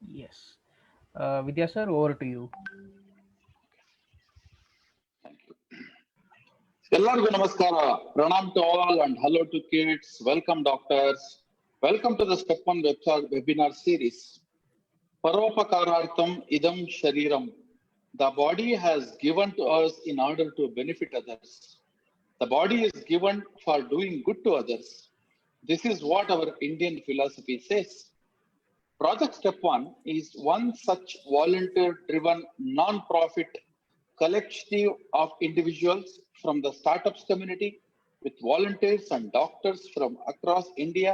Yes. Vidya sir, over to you. Thank you. ಎಲ್ಲರಿಗೂ ನಮಸ್ಕಾರ. Pranam to all and hello to kids. Welcome doctors. Welcome to the Step 1 webinar series. Paropakarartham idam shariram. The body has given to us in order to benefit others. The body is given for doing good to others. This is what our Indian philosophy says. Project Step 1 is one such volunteer-driven non-profit collective of individuals from the startups community with volunteers and doctors from across India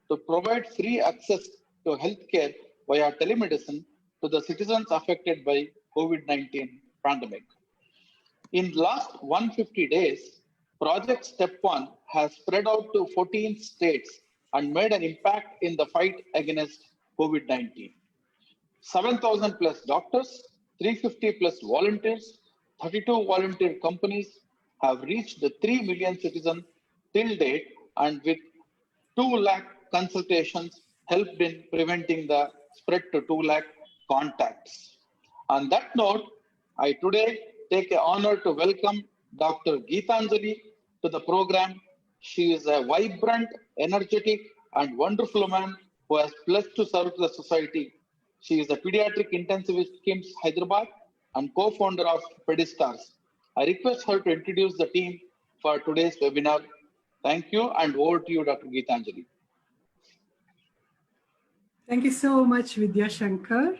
to provide free access to healthcare via telemedicine to the citizens affected by COVID-19 pandemic. In last 150 days, Project Step 1 has spread out to 14 states and made an impact in the fight against COVID-19. 7,000 plus doctors, 350 plus volunteers, 32 volunteer companies have reached the 3 million citizens till date, and with 2 lakh consultations helped in preventing the spread to 2 lakh contacts. On that note, I today take the honor to welcome Dr. Geetanjali to the program. She is a vibrant, energetic, and wonderful woman who has blessed to serve the society. She is a pediatric intensivist KIMS Hyderabad and co-founder of Pedistars. I request her to introduce the team for today's webinar. Thank you, and over to you, Dr. Geetanjali. Thank you so much, Vidya Shankar,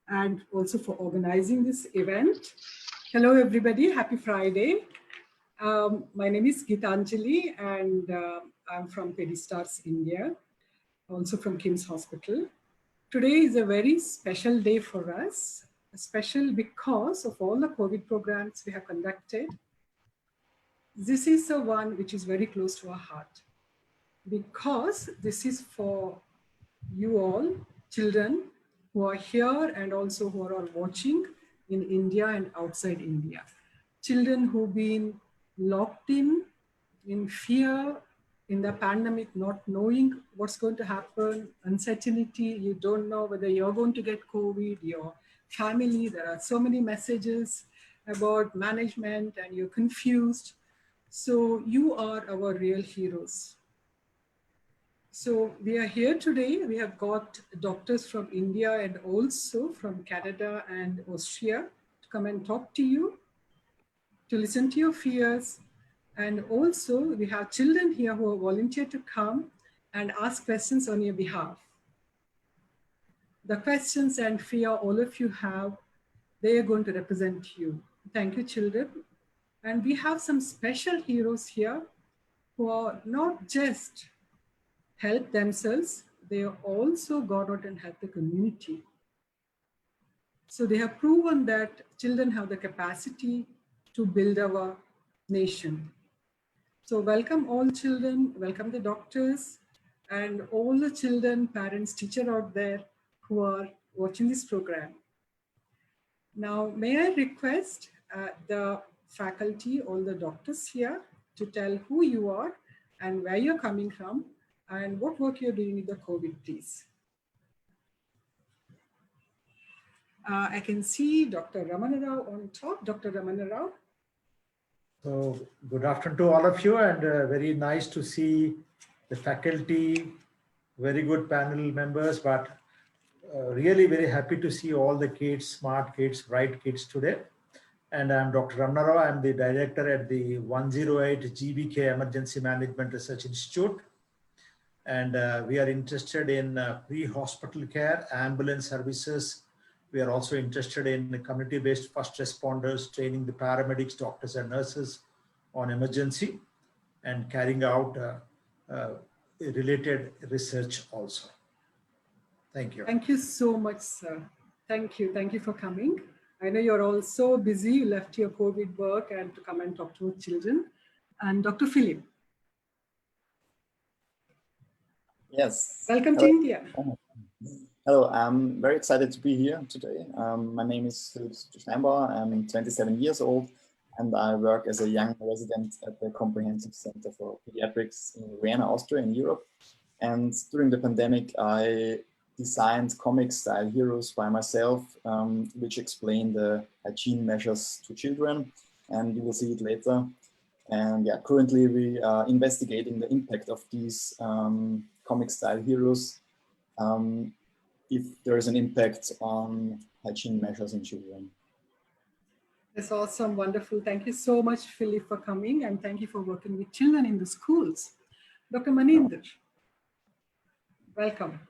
and also for organizing this event. Hello, everybody. Happy Friday. My name is Geetanjali, and I'm from Pedistars, India, also from KIMS Hospital. Today is a very special day for us, special because of all the COVID programs we have conducted. This is the one which is very close to our heart because this is for you all, children who are here and also who are watching in India and outside India. Children who've been locked in fear, in the pandemic, not knowing what's going to happen, uncertainty, you don't know whether you're going to get COVID, your family, there are so many messages about management and you're confused. So you are our real heroes. So we are here today. We have got doctors from India and also from Canada and Austria to come and talk to you, to listen to your fears. And also we have children here who are volunteered to come and ask questions on your behalf. The questions and fear all of you have, they are going to represent you. Thank you, children. And we have some special heroes here who are not just help themselves, they have also gone out and helped the community. So they have proven that children have the capacity to build our nation. So welcome all children, welcome the doctors and all the children, parents, teachers out there who are watching this program. Now, may I request the faculty, all the doctors here to tell who you are and where you're coming from and what work you're doing with the COVID, please. I can see Dr. Ramana Rao on top. Dr. Ramana Rao. So good afternoon to all of you, and very nice to see the faculty, very good panel members, but really very happy to see all the kids, smart kids, bright kids today. And I'm Dr. Ramana Rao. I'm the director at the 108 GBK Emergency Management Research Institute. And we are interested in pre-hospital care, ambulance services. We are also interested in community-based first responders, training the paramedics, doctors and nurses on emergency and carrying out related research also. Thank you. Thank you so much, sir. Thank you. Thank you for coming. I know you're all so busy. You left your COVID work and to come and talk to children. And Dr. Philip. Yes. Welcome to India. Hello, I'm very excited to be here today. My name is Philip Steinbauer. I'm 27 years old and I work as a young resident at the Comprehensive Center for Pediatrics in Vienna, Austria, in Europe. And during the pandemic, I designed comic style heroes by myself, which explain the hygiene measures to children, and you will see it later. And yeah, currently we are investigating the impact of these comic style heroes, if there is an impact on hygiene measures in children. That's awesome, wonderful. Thank you so much, Philip, for coming, and thank you for working with children in the schools. Dr. Maninder, welcome.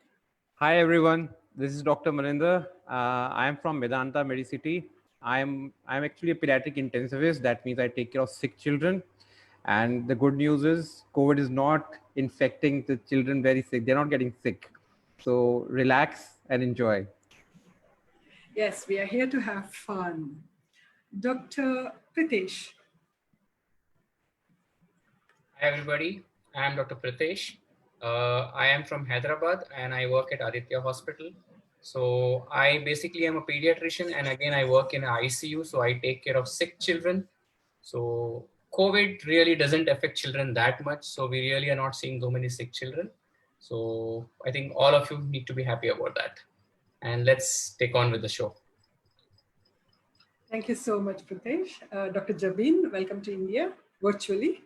Hi everyone, this is Dr. Maninder. I am from Medanta Medicity. I'm actually a pediatric intensivist. That means I take care of sick children. And the good news is COVID is not infecting the children very sick. They're not getting sick. So relax and enjoy. Yes, we are here to have fun. Dr. Pritesh. Hi everybody, I am Dr. Pritesh. I am from Hyderabad and I work at Aditya Hospital. So I basically am a pediatrician, and again I work in ICU, so I take care of sick children. So COVID really doesn't affect children that much, so we really are not seeing so many sick children. So I think all of you need to be happy about that. And let's take on with the show. Thank you so much, Pritesh. Dr. Jabin, welcome to India virtually.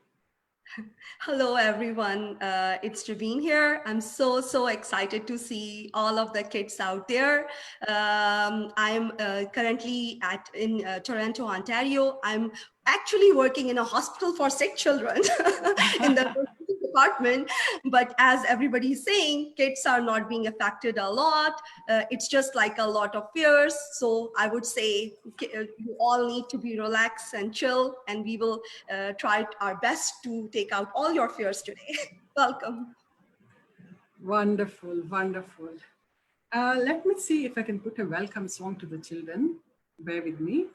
Hello, everyone. It's Javeen here. I'm so excited to see all of the kids out there. I'm currently in Toronto, Ontario. I'm actually working in a hospital for sick children in the department. But as everybody's saying, kids are not being affected a lot. It's just like a lot of fears. So I would say you all need to be relaxed and chill, and we will try our best to take out all your fears today. Welcome. Wonderful, wonderful. Let me see if I can put a welcome song to the children. Bear with me.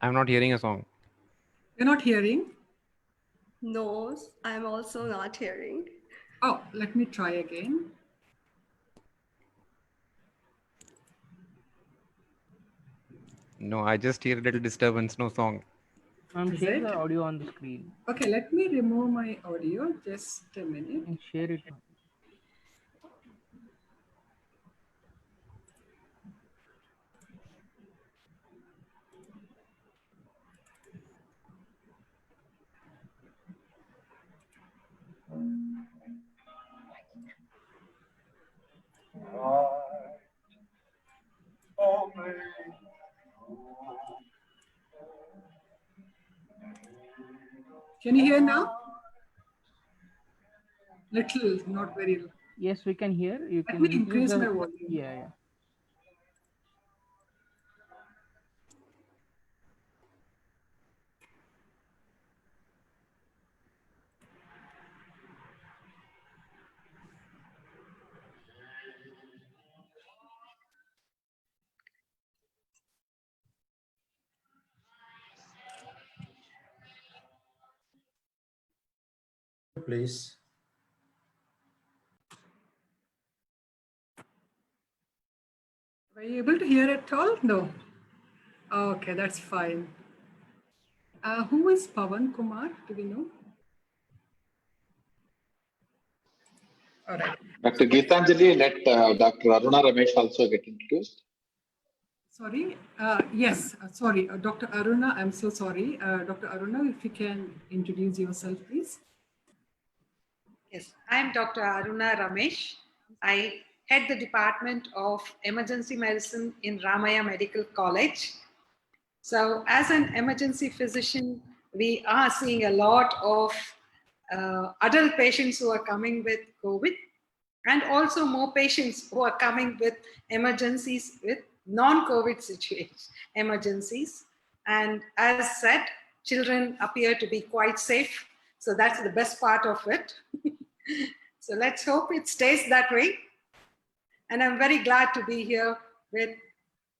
I'm not hearing a song. You're not hearing? No, I'm also not hearing. Oh, let me try again. No, I just hear a little disturbance, no song. I'm Is sharing it? the audio on the screen. Okay, let me remove my audio. Just a minute. And share it. Can you hear now? Little, not very. Yes, we can hear. You Let can me increase the, my volume. Yeah. Please. Were you able to hear at all? No. Okay, that's fine. Who is Pawan Kumar? Do we know? All right. Dr. Geetanjali, let Dr. Aruna Ramesh also get introduced. Sorry. Yes. Sorry, Dr. Aruna. I'm so sorry. Dr. Aruna, if you can introduce yourself, please. Yes, I'm Dr. Aruna Ramesh. I head the Department of Emergency Medicine in Ramaya Medical College. So as an emergency physician, we are seeing a lot of adult patients who are coming with COVID, and also more patients who are coming with emergencies, with non-COVID situations, emergencies. And as said, children appear to be quite safe. So that's the best part of it. So let's hope it stays that way. And I'm very glad to be here with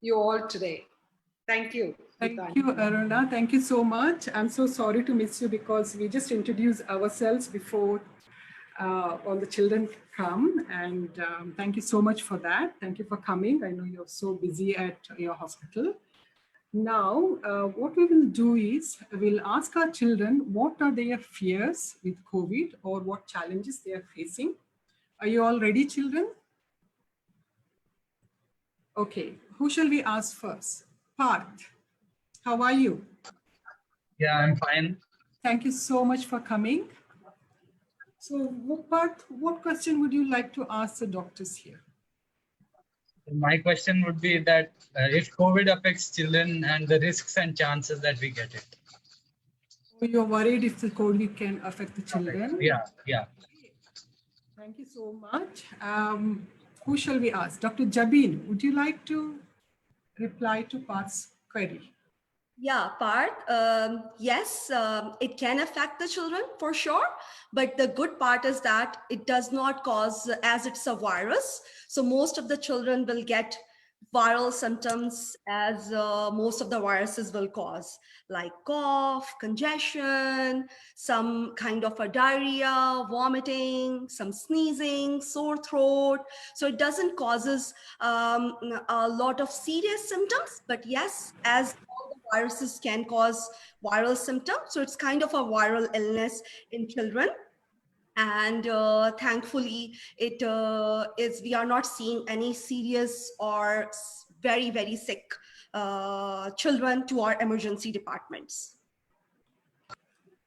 you all today. Thank you. Thank you, Aruna. Thank you so much. I'm so sorry to miss you because we just introduced ourselves before all the children come. And thank you so much for that. Thank you for coming. I know you're so busy at your hospital. Now, what we will do is we'll ask our children what are their fears with COVID or what challenges they are facing. Are you all ready, children? Okay, who shall we ask first? Parth, how are you? Yeah, I'm fine. Thank you so much for coming. So, Parth, what question would you like to ask the doctors here? My question would be that if COVID affects children and the risks and chances that we get it. You're worried if the COVID can affect the children? Yeah, yeah. Thank you so much. Who shall we ask? Dr. Jabin, would you like to reply to Parth's query? Yeah, Parth, yes, it can affect the children for sure. But the good part is that it does not cause, as it's a virus. So most of the children will get viral symptoms as most of the viruses will cause, like cough, congestion, some kind of a diarrhea, vomiting, some sneezing, sore throat. So it doesn't causes a lot of serious symptoms, but yes, as all the viruses can cause viral symptoms. So it's kind of a viral illness in children. And thankfully, it is, we are not seeing any serious or very, very sick children to our emergency departments.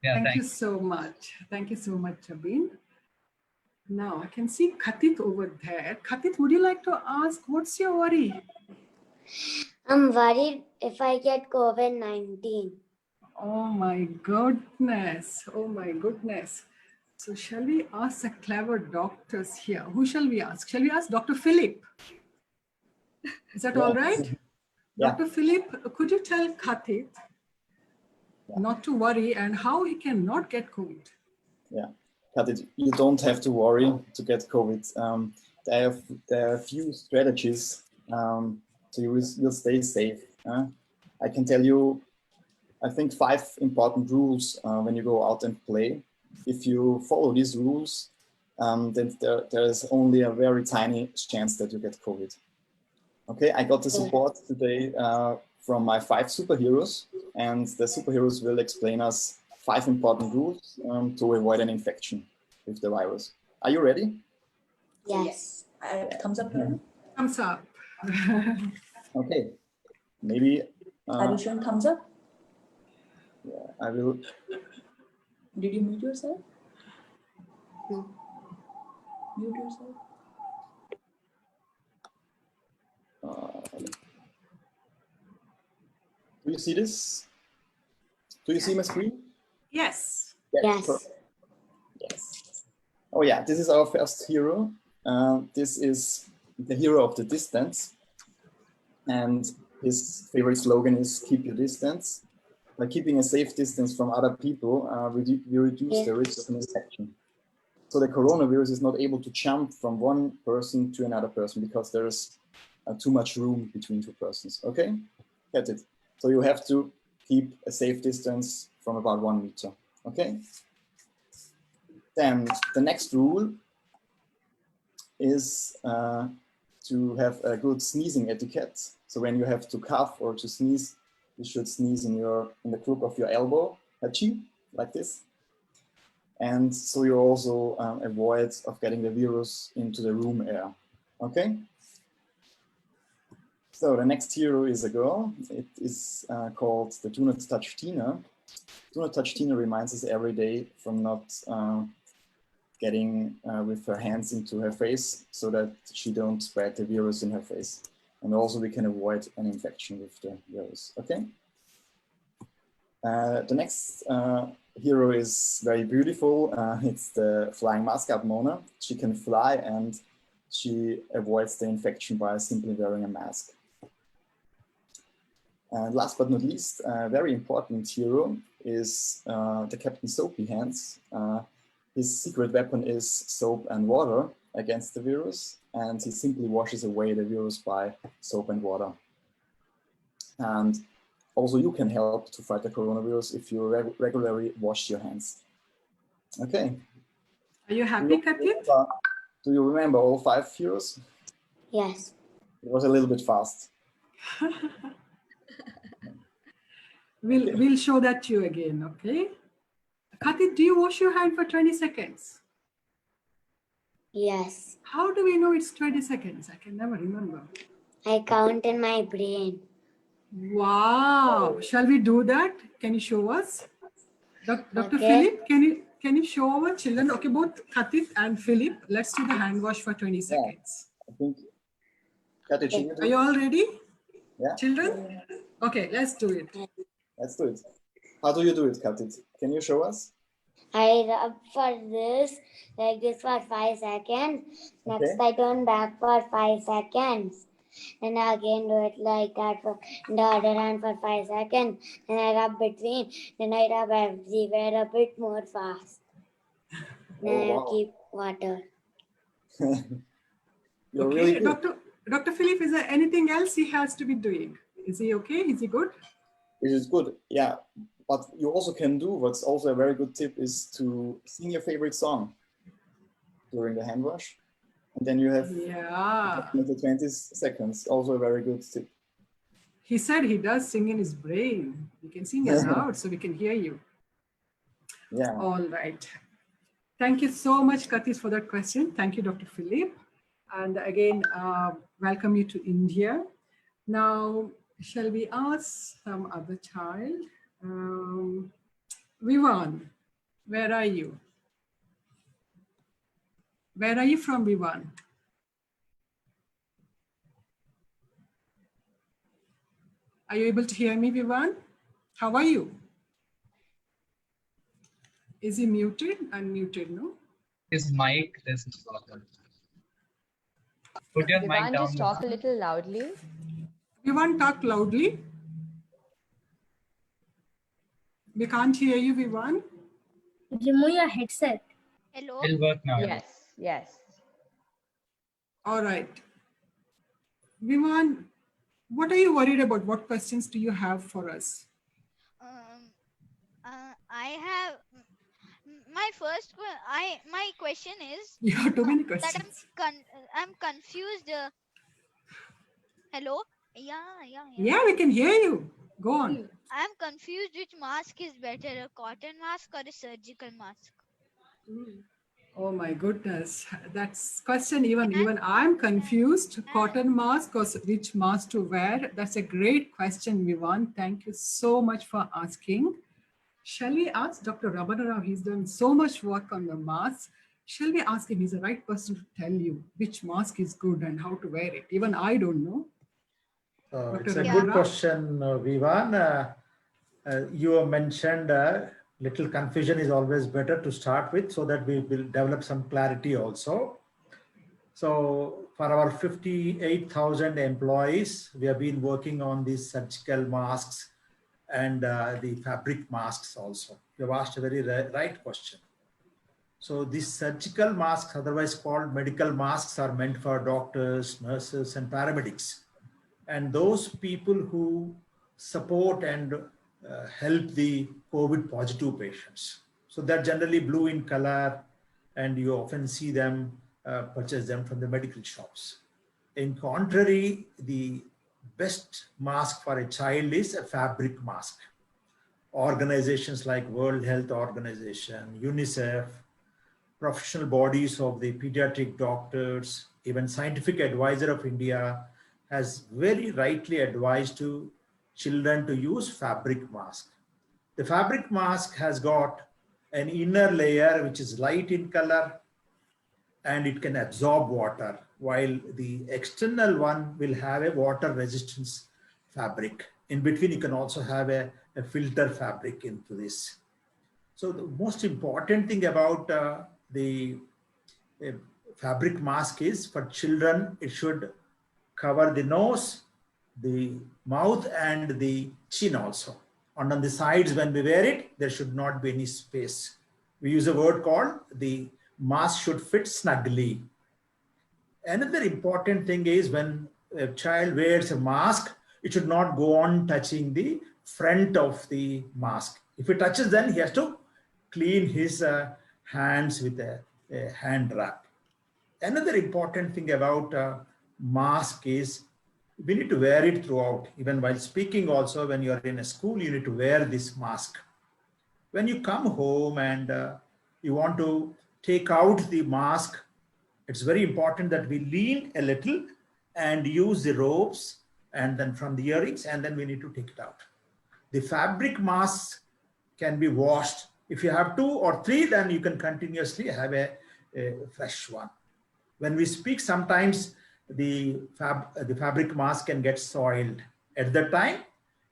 Yeah, Thank you thanks. so much. Thank you so much, Jabin. Now I can see Khatit over there. Khatit, would you like to ask, what's your worry? I'm worried if I get COVID-19. Oh my goodness. Oh my goodness. So shall we ask the clever doctors here? Who shall we ask? Shall we ask Dr. Philip? Is that all right? Yeah. Dr. Philip, could you tell Khatit not to worry and how he cannot get COVID? Yeah, Khatit, you don't have to worry to get COVID. There are a few strategies, so you'll stay safe. I can tell you, I think 5 important rules when you go out and play. If you follow these rules, then there is only a very tiny chance that you get COVID. Okay, I got the support today from my 5 superheroes, and the superheroes will explain us 5 important rules to avoid an infection with the virus. Are you ready? Yes. Thumbs up. Thumbs up. Okay, maybe. Are you showing thumbs up? Yeah, I will. Did you mute yourself? No. Mute yourself. Do you see this? Do you see my screen? Yes. Yes. Perfect. Yes. Oh yeah, this is our first hero. This is the hero of the distance. And his favorite slogan is keep your distance. By keeping a safe distance from other people, we reduce the risk of infection. So the coronavirus is not able to jump from one person to another person because there's too much room between 2 persons. Okay, get it. So you have to keep a safe distance from about 1 meter. Okay. Then the next rule is to have a good sneezing etiquette. So when you have to cough or to sneeze, you should sneeze in the crook of your elbow, like this. And so you also avoid of getting the virus into the room air. Okay. So the next hero is a girl. It is called the Do Not Touch Tina. Do Not Touch Tina reminds us every day from not getting with her hands into her face so that she don't spread the virus in her face. And also we can avoid an infection with the virus, okay? The next hero is very beautiful. It's the flying mascot Mona. She can fly and she avoids the infection by simply wearing a mask. And last but not least, a very important hero is the Captain Soapy Hands. His secret weapon is soap and water against the virus, and he simply washes away the virus by soap and water. And also you can help to fight the coronavirus if you regularly wash your hands. Okay. Are you happy, Katit? Do you remember all 5 heroes? Yes. It was a little bit fast. We'll show that to you again, okay? Katit, do you wash your hand for 20 seconds? Yes. How do we know it's 20 seconds? I can never remember. I count in my brain. Wow. Shall we do that? Can you show us? Dr. Okay. Philip, can you show our children? Okay, both Katit and Philip, let's do the hand wash for 20 seconds. I think. Katit, Are you all ready? Yeah. Children? Okay, let's do it. Let's do it. How do you do it, Katit? Can you show us? I rub for this, like this for 5 seconds. Next, Okay. I turn back for 5 seconds. And again do it like that for the other hand for 5 seconds. Then I rub between. Then I rub everywhere a bit more fast. Then I wow. keep water. You're Okay, really good. Dr. Philip, is there anything else he has to be doing? Is he okay? Is he good? It is good, yeah. But you also can do, what's also a very good tip is to sing your favorite song during the hand wash. And then you have Yeah. 20 seconds, also a very good tip. He said he does sing in his brain. You can sing it loud so we can hear you. Yeah. All right. Thank you so much, Katis, for that question. Thank you, Dr. Philip. And again, welcome you to India. Now, shall we ask some other child? Vivan, where are you? Where are you from, Vivan? Are you able to hear me, Vivan? How are you? Is he muted? Unmuted, no? His mic is put your mic Vivan, down. just talk a little loudly. Vivan, talk loudly. We can't hear you, Vivan. Remove your headset. Hello. It'll work now. Yes, yes. All right. Vivan, what are you worried about? What questions do you have for us? I have my first. My question is. You have too many That questions. I'm confused. Hello. Yeah, we can hear you. Go on. I'm confused which mask is better, a cotton mask or a surgical mask. Oh my goodness, that's question even I'm confused. Cotton mask or which mask to wear? That's a great question, Vivan. Thank you so much for asking. Shall we ask Dr. Ramana Rao? He's done so much work on the mask. Shall we ask him? He's the right person to tell you which mask is good and how to wear it. Even I don't know. It's a Ramana good Rao? question, Vivan. You have mentioned little confusion is always better to start with so that we will develop some clarity also. So for our 58,000 employees, we have been working on these surgical masks and the fabric masks also. You have asked a very right question. So these surgical masks, otherwise called medical masks, are meant for doctors, nurses, and paramedics. And those people who support and help the COVID positive patients. So they're generally blue in color, and you often see them purchase them from the medical shops. In contrary, the best mask for a child is a fabric mask. Organizations like World Health Organization, UNICEF, professional bodies of the pediatric doctors, even Scientific Advisor of India has very rightly advised to children to use fabric mask. The fabric mask has got an inner layer which is light in color and it can absorb water, while the external one will have a water resistance fabric. In between, you can also have a a filter fabric into this. So the most important thing about the fabric mask is for children, it should cover the nose, the mouth and the chin also. And on the sides when we wear it, there should not be any space. We use a word called the mask should fit snugly. Another important thing is when a child wears a mask, it should not go on touching the front of the mask. If it touches, then he has to clean his hands with a hand wrap. Another important thing about mask is we need to wear it throughout. Even while speaking also, when you're in a school, you need to wear this mask. When you come home and you want to take out the mask, it's very important that we lean a little and use the ropes and then from the earrings, and then we need to take it out. The fabric mask can be washed. If you have 2 or 3, then you can continuously have a fresh one. When we speak, sometimes the fabric mask can get soiled. At that time,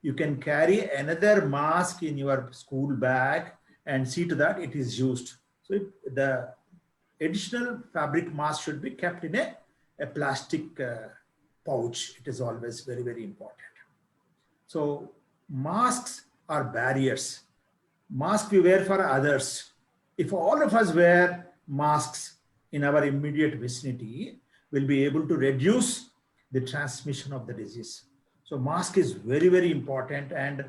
you can carry another mask in your school bag and see to that it is used. So the additional fabric mask should be kept in a plastic pouch. It is always very, very important. So masks are barriers. Masks we wear for others. If all of us wear masks in our immediate vicinity, we'll be able to reduce the transmission of the disease. So mask is very, very important, and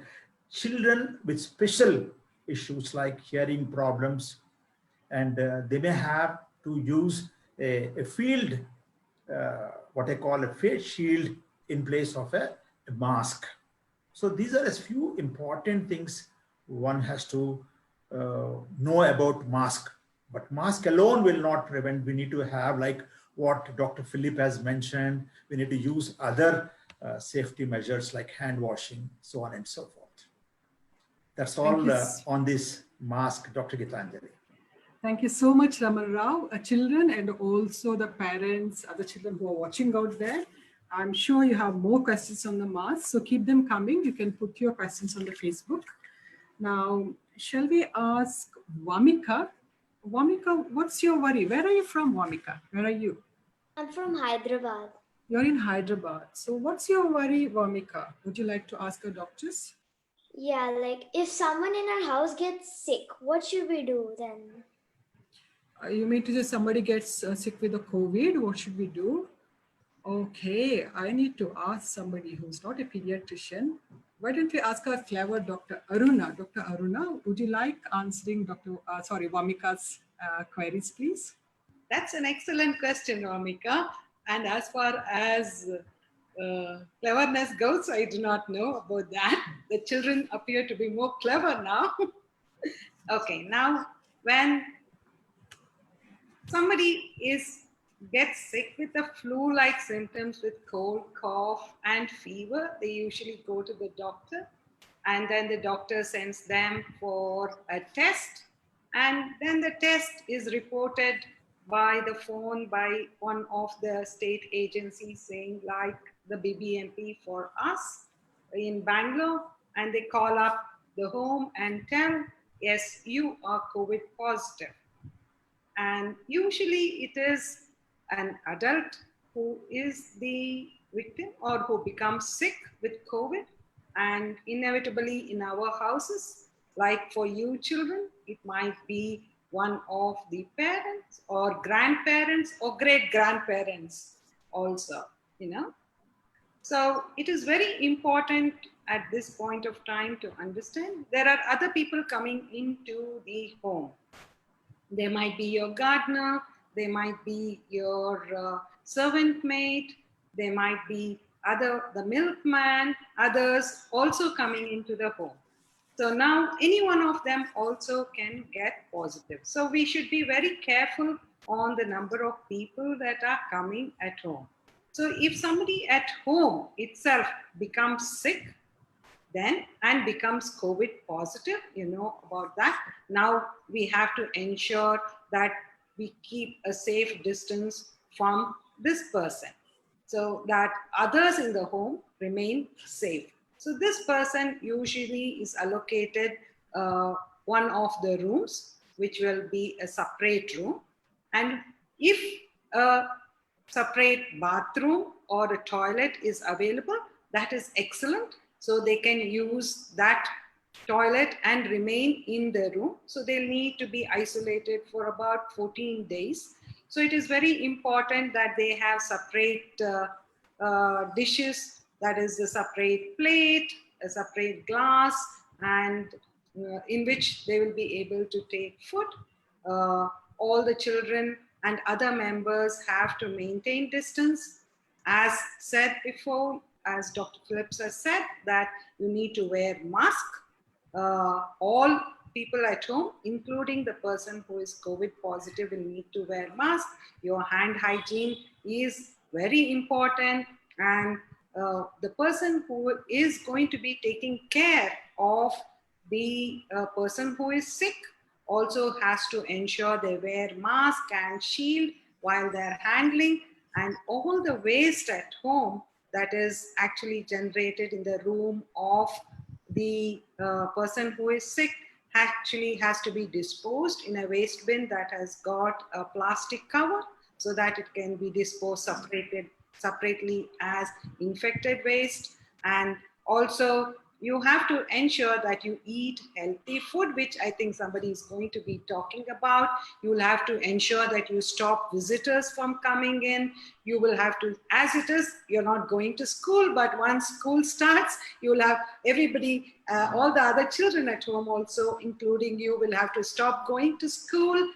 children with special issues like hearing problems, and they may have to use a field, what I call a face shield in place of a mask. So these are a few important things one has to know about mask. But mask alone will not prevent. We need to have, like what Dr. Philip has mentioned, we need to use other safety measures like hand washing, so on and so forth. That's all on this mask, Dr. Gitanjali. Thank you so much, Raman Rao. Children and also the parents, other children who are watching out there. I'm sure you have more questions on the mask, so keep them coming. You can put your questions on the Facebook. Now, shall we ask Vamika? Vamika, what's your worry? Where are you from, Vamika? Where are you? I'm from Hyderabad. You're in Hyderabad. So what's your worry, Vamika? Would you like to ask our doctors? Yeah, like if someone in our house gets sick, what should we do then? You mean to say somebody gets sick with the COVID, what should we do? Okay, I need to ask somebody who's not a pediatrician. Why don't we ask our clever Dr. Aruna? Dr. Aruna, would you like answering Vamika's queries, please? That's an excellent question, Vamika. And as far as cleverness goes, I do not know about that. The children appear to be more clever now. Okay, now when somebody gets sick with the flu-like symptoms with cold, cough, and fever, they usually go to the doctor, and then the doctor sends them for a test, and then the test is reported by the phone by one of the state agencies, saying like the BBMP for us in Bangalore, and they call up the home and tell, yes, you are COVID positive. And usually it is an adult who is the victim or who becomes sick with COVID, and inevitably in our houses, like for you children, it might be one of the parents or grandparents or great-grandparents also, you know. So it is very important at this point of time to understand there are other people coming into the home. They might be your gardener, they might be your servant maid, they might be the milkman, others also coming into the home. So now any one of them also can get positive. So we should be very careful on the number of people that are coming at home. So if somebody at home itself becomes sick, then and becomes COVID positive, you know about that. Now we have to ensure that we keep a safe distance from this person so that others in the home remain safe. So this person usually is allocated one of the rooms, which will be a separate room. And if a separate bathroom or a toilet is available, that is excellent. So they can use that toilet and remain in the room. So they'll need to be isolated for about 14 days. So it is very important that they have separate dishes, that is a separate plate, a separate glass, and in which they will be able to take food. All the children and other members have to maintain distance. As said before, as Dr. Phillips has said, that you need to wear mask. All people at home, including the person who is COVID positive, will need to wear mask. Your hand hygiene is very important, and the person who is going to be taking care of the person who is sick also has to ensure they wear mask and shield while they're handling, and all the waste at home that is actually generated in the room of the person who is sick actually has to be disposed in a waste bin that has got a plastic cover so that it can be disposed separately as infected waste. And also you have to ensure that you eat healthy food, which I think somebody is going to be talking about. You will have to ensure that you stop visitors from coming in. You will have to, as it is, you're not going to school, but once school starts, you will have everybody, all the other children at home also, including you, will have to stop going to school.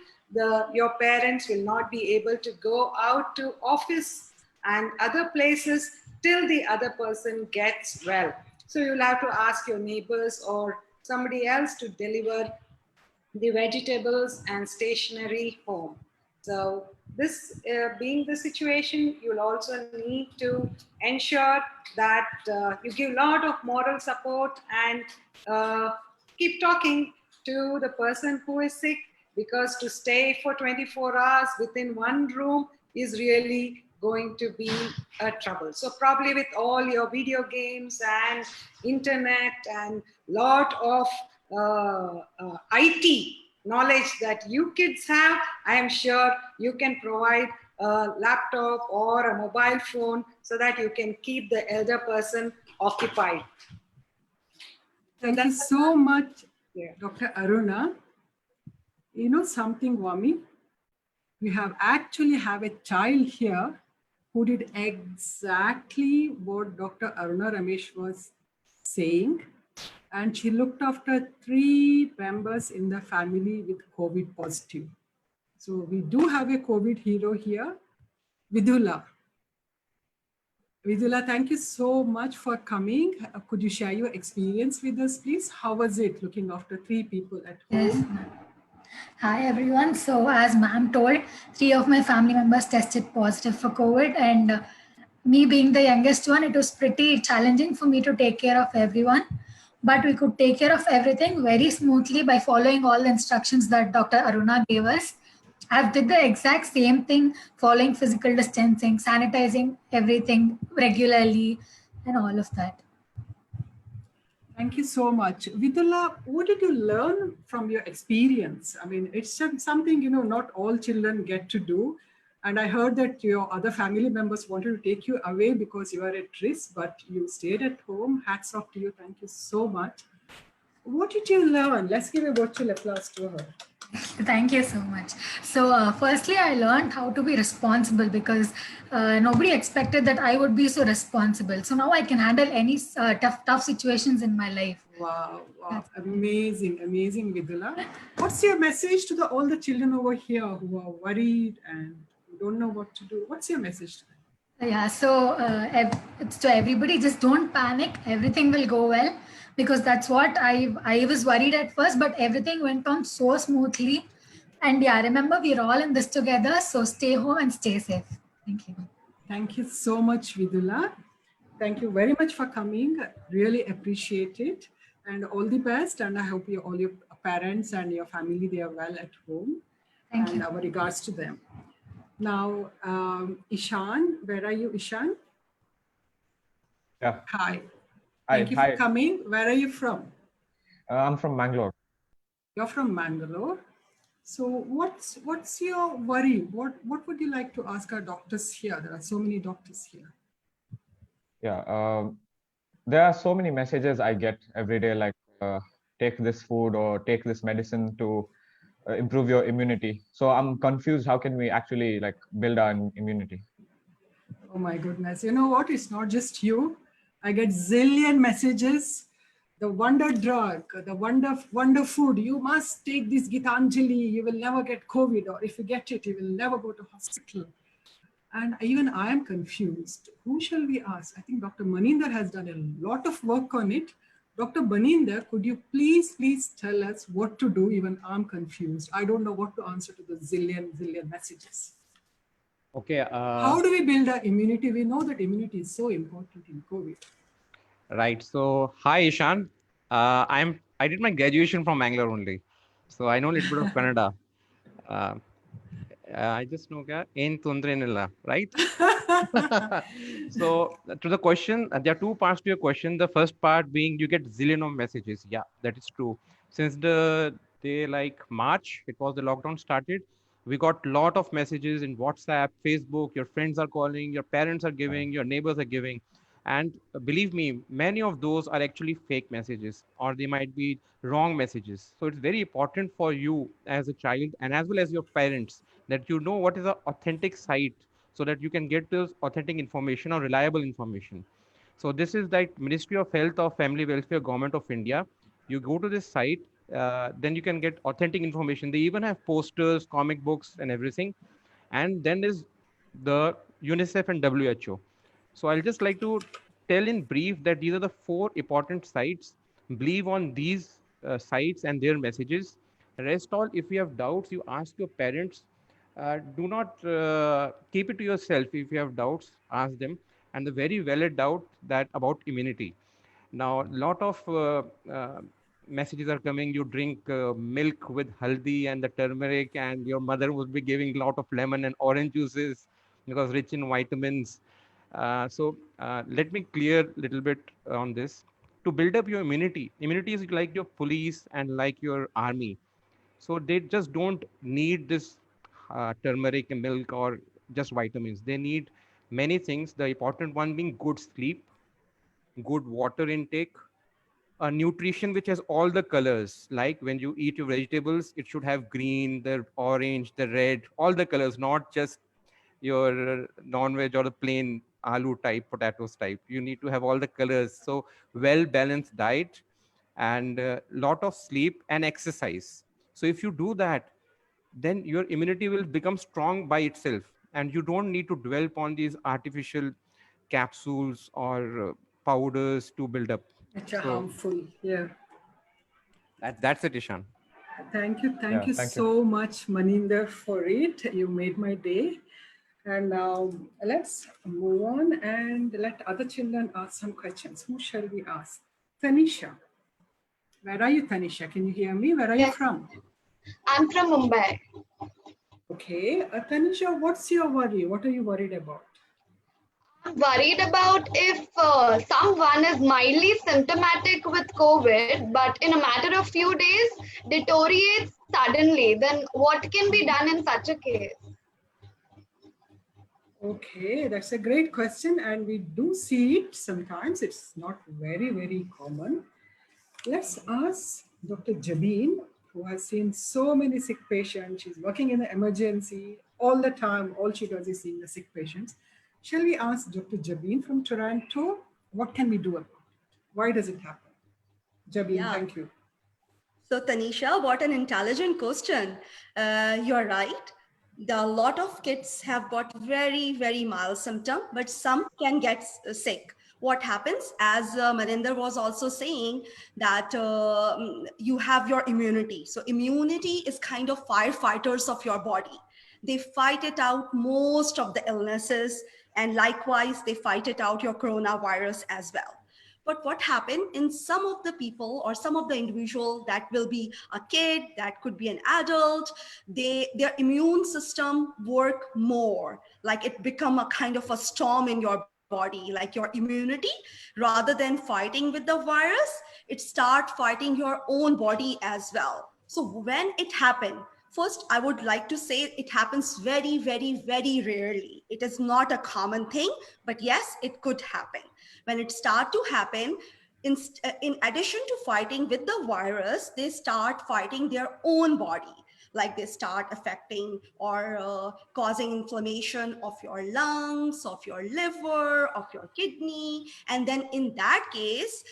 Your parents will not be able to go out to office and other places till the other person gets well. So you'll have to ask your neighbors or somebody else to deliver the vegetables and stationery home. So this being the situation, you'll also need to ensure that you give a lot of moral support and keep talking to the person who is sick, because to stay for 24 hours within one room is really going to be a trouble. So probably with all your video games and internet and lot of IT knowledge that you kids have, I am sure you can provide a laptop or a mobile phone so that you can keep the elder person occupied. Thank you so much, Dr. Aruna. You know something, Wami? We actually have a child here who did exactly what Dr. Aruna Ramesh was saying. And she looked after 3 members in the family with COVID positive. So we do have a COVID hero here, Vidula. Vidula, thank you so much for coming. Could you share your experience with us, please? How was it looking after 3 people at home? Yes. Hi everyone. So as ma'am told, 3 of my family members tested positive for COVID, and me being the youngest one, it was pretty challenging for me to take care of everyone. But we could take care of everything very smoothly by following all the instructions that Dr. Aruna gave us. I did the exact same thing, following physical distancing, sanitizing everything regularly, and all of that. Thank you so much. Vidula, what did you learn from your experience? I mean, it's something, you know, not all children get to do. And I heard that your other family members wanted to take you away because you are at risk, but you stayed at home. Hats off to you. Thank you so much. What did you learn? Let's give a virtual applause to her. Thank you so much. So firstly, I learned how to be responsible because nobody expected that I would be so responsible. So now I can handle any tough situations in my life. Wow, wow. Amazing, amazing, Vidula. What's your message to all the children over here who are worried and don't know what to do? What's your message to them? Yeah, so it's to everybody, just don't panic. Everything will go well. Because that's what I was worried at first, but everything went on so smoothly. And yeah, remember, we're all in this together. So stay home and stay safe. Thank you. Thank you so much, Vidula. Thank you very much for coming. Really appreciate it. And all the best. And I hope all your parents and your family, they are well at home. Thank and you. our regards to them. Now, Ishan, where are you, Ishan? Yeah. Hi. Thank you for Hi. coming. Where are you from? I'm from Mangalore. You're from Mangalore. So what's your worry? What would you like to ask our doctors here? There are so many doctors here. Yeah, there are so many messages I get every day, like take this food or take this medicine to improve your immunity. So I'm confused. How can we actually like build our immunity? Oh my goodness. You know what? It's not just you. I get zillion messages. The wonder drug, the wonder food. You must take this Gitanjali. You will never get COVID, or if you get it, you will never go to hospital. And even I am confused. Who shall we ask? I think Dr. Maninder has done a lot of work on it. Dr. Maninder, could you please tell us what to do? Even I'm confused. I don't know what to answer to the zillion messages. Okay. How do we build our immunity? We know that immunity is so important in COVID. Right. So, hi, Ishan. I did my graduation from Bangalore only, so I know a little bit of Kannada. I just know in Tundrenilla, right? So, to the question, there are two parts to your question. The first part being you get zillion of messages. Yeah, that is true. Since the day like March, it was the lockdown started. We got lot of messages in WhatsApp, Facebook. Your friends are calling, your parents are giving, your neighbors are giving. And believe me, many of those are actually fake messages, or they might be wrong messages. So it's very important for you as a child and as well as your parents that you know what is an authentic site so that you can get those authentic information or reliable information. So this is like Ministry of Health or Family Welfare, Government of India. You go to this site, then you can get authentic information. They even have posters, comic books, and everything. And then there's the UNICEF and WHO. So I'll just like to tell in brief that these are the 4 important sites. Believe on these sites and their messages. Rest all, if you have doubts, you ask your parents. Do not keep it to yourself. If you have doubts, ask them. And the very valid doubt that about immunity. Now, a lot of messages are coming. You drink milk with haldi and the turmeric, and your mother would be giving a lot of lemon and orange juices because rich in vitamins. Let me clear a little bit on this. To build up your immunity, immunity is like your police and like your army. So they just don't need this turmeric and milk or just vitamins. They need many things. The important one being good sleep, good water intake, a nutrition which has all the colors. Like when you eat your vegetables, it should have green, the orange, the red, all the colors, not just your non-veg or the plain aloo type, potatoes type. You need to have all the colors. So well-balanced diet and lot of sleep and exercise. So if you do that, then your immunity will become strong by itself. And you don't need to dwell upon these artificial capsules or powders to build up. Which are So harmful. Yeah. that's it, Ishan. Thank you. Thank Yeah, you thank you. so much, Maninder, for it. You made my day. And now let's move on and let other children ask some questions. Who shall we ask? Tanisha. Where are you, Tanisha? Can you hear me? Where are you from? I'm from Mumbai. Okay. Tanisha, what's your worry? What are you worried about? I'm worried about if someone is mildly symptomatic with COVID, but in a matter of few days deteriorates suddenly, then what can be done in such a case? Okay, that's a great question. And we do see it sometimes. It's not very common. Let's ask Dr. Jabeen, who has seen so many sick patients. She's working in the emergency all the time. All she does is seeing the sick patients. Shall we ask Dr. Jabeen from Toronto, what can we do about it? Why does it happen? Jabeen, Yeah. thank you. So Tanisha, what an intelligent question. You're right. A lot of kids have got very mild symptom, but some can get sick. What happens, as Marinder was also saying, that you have your immunity. So immunity is kind of firefighters of your body. They fight it out most of the illnesses, and likewise, they fight it out your coronavirus as well. But what happened in some of the people or some of the individual, that will be a kid, that could be an adult, their immune system work more, like it become a kind of a storm in your body, like your immunity. Rather than fighting with the virus, it start fighting your own body as well. So when it happened, first, I would like to say it happens very, very, very rarely. It is not a common thing, but yes, it could happen. When it start to happen, in addition to fighting with the virus, they start fighting their own body. Like they start affecting or causing inflammation of your lungs, of your liver, of your kidney. And then in that case,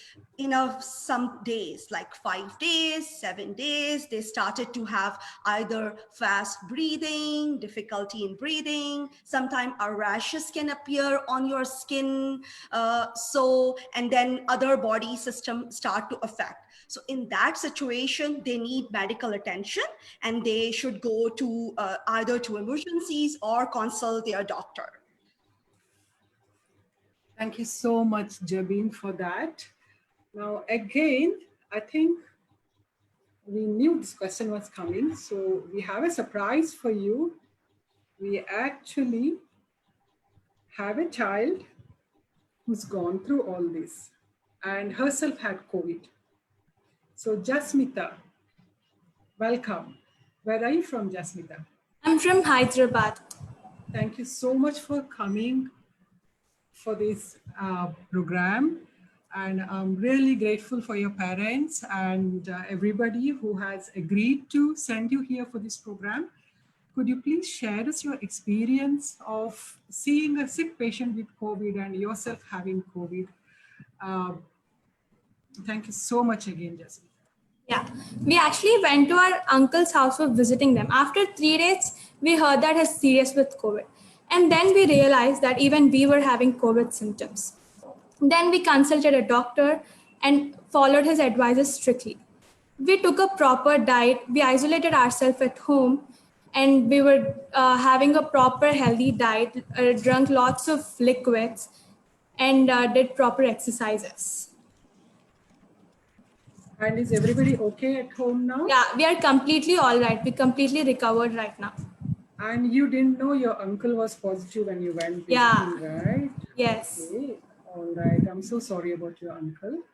some days, like 5 days, 7 days, they started to have either fast breathing, difficulty in breathing. Sometimes rashes can appear on your skin. And then other body systems start to affect. So in that situation, they need medical attention and they should go to either to emergencies or consult their doctor. Thank you so much, Jabin, for that. Now, again, I think we knew this question was coming, so we have a surprise for you. We actually have a child who's gone through all this and herself had COVID. So Jasmita, welcome. Where are you from, Jasmita? I'm from Hyderabad. Thank you so much for coming for this program. And I'm really grateful for your parents and everybody who has agreed to send you here for this program. Could you please share us your experience of seeing a sick patient with COVID and yourself having COVID? Thank you so much again, Jasmine. Yeah, we actually went to our uncle's house for visiting them. After 3 days, we heard that he's serious with COVID. And then we realized that even we were having COVID symptoms. Then we consulted a doctor and followed his advices strictly. We took a proper diet. We isolated ourselves at home and we were having a proper healthy diet, drank lots of liquids and did proper exercises. And is everybody okay at home now? Yeah, we are completely all right. We completely recovered right now. And you didn't know your uncle was positive when you went visiting, right? Yes. Okay. All right. I'm so sorry about your uncle.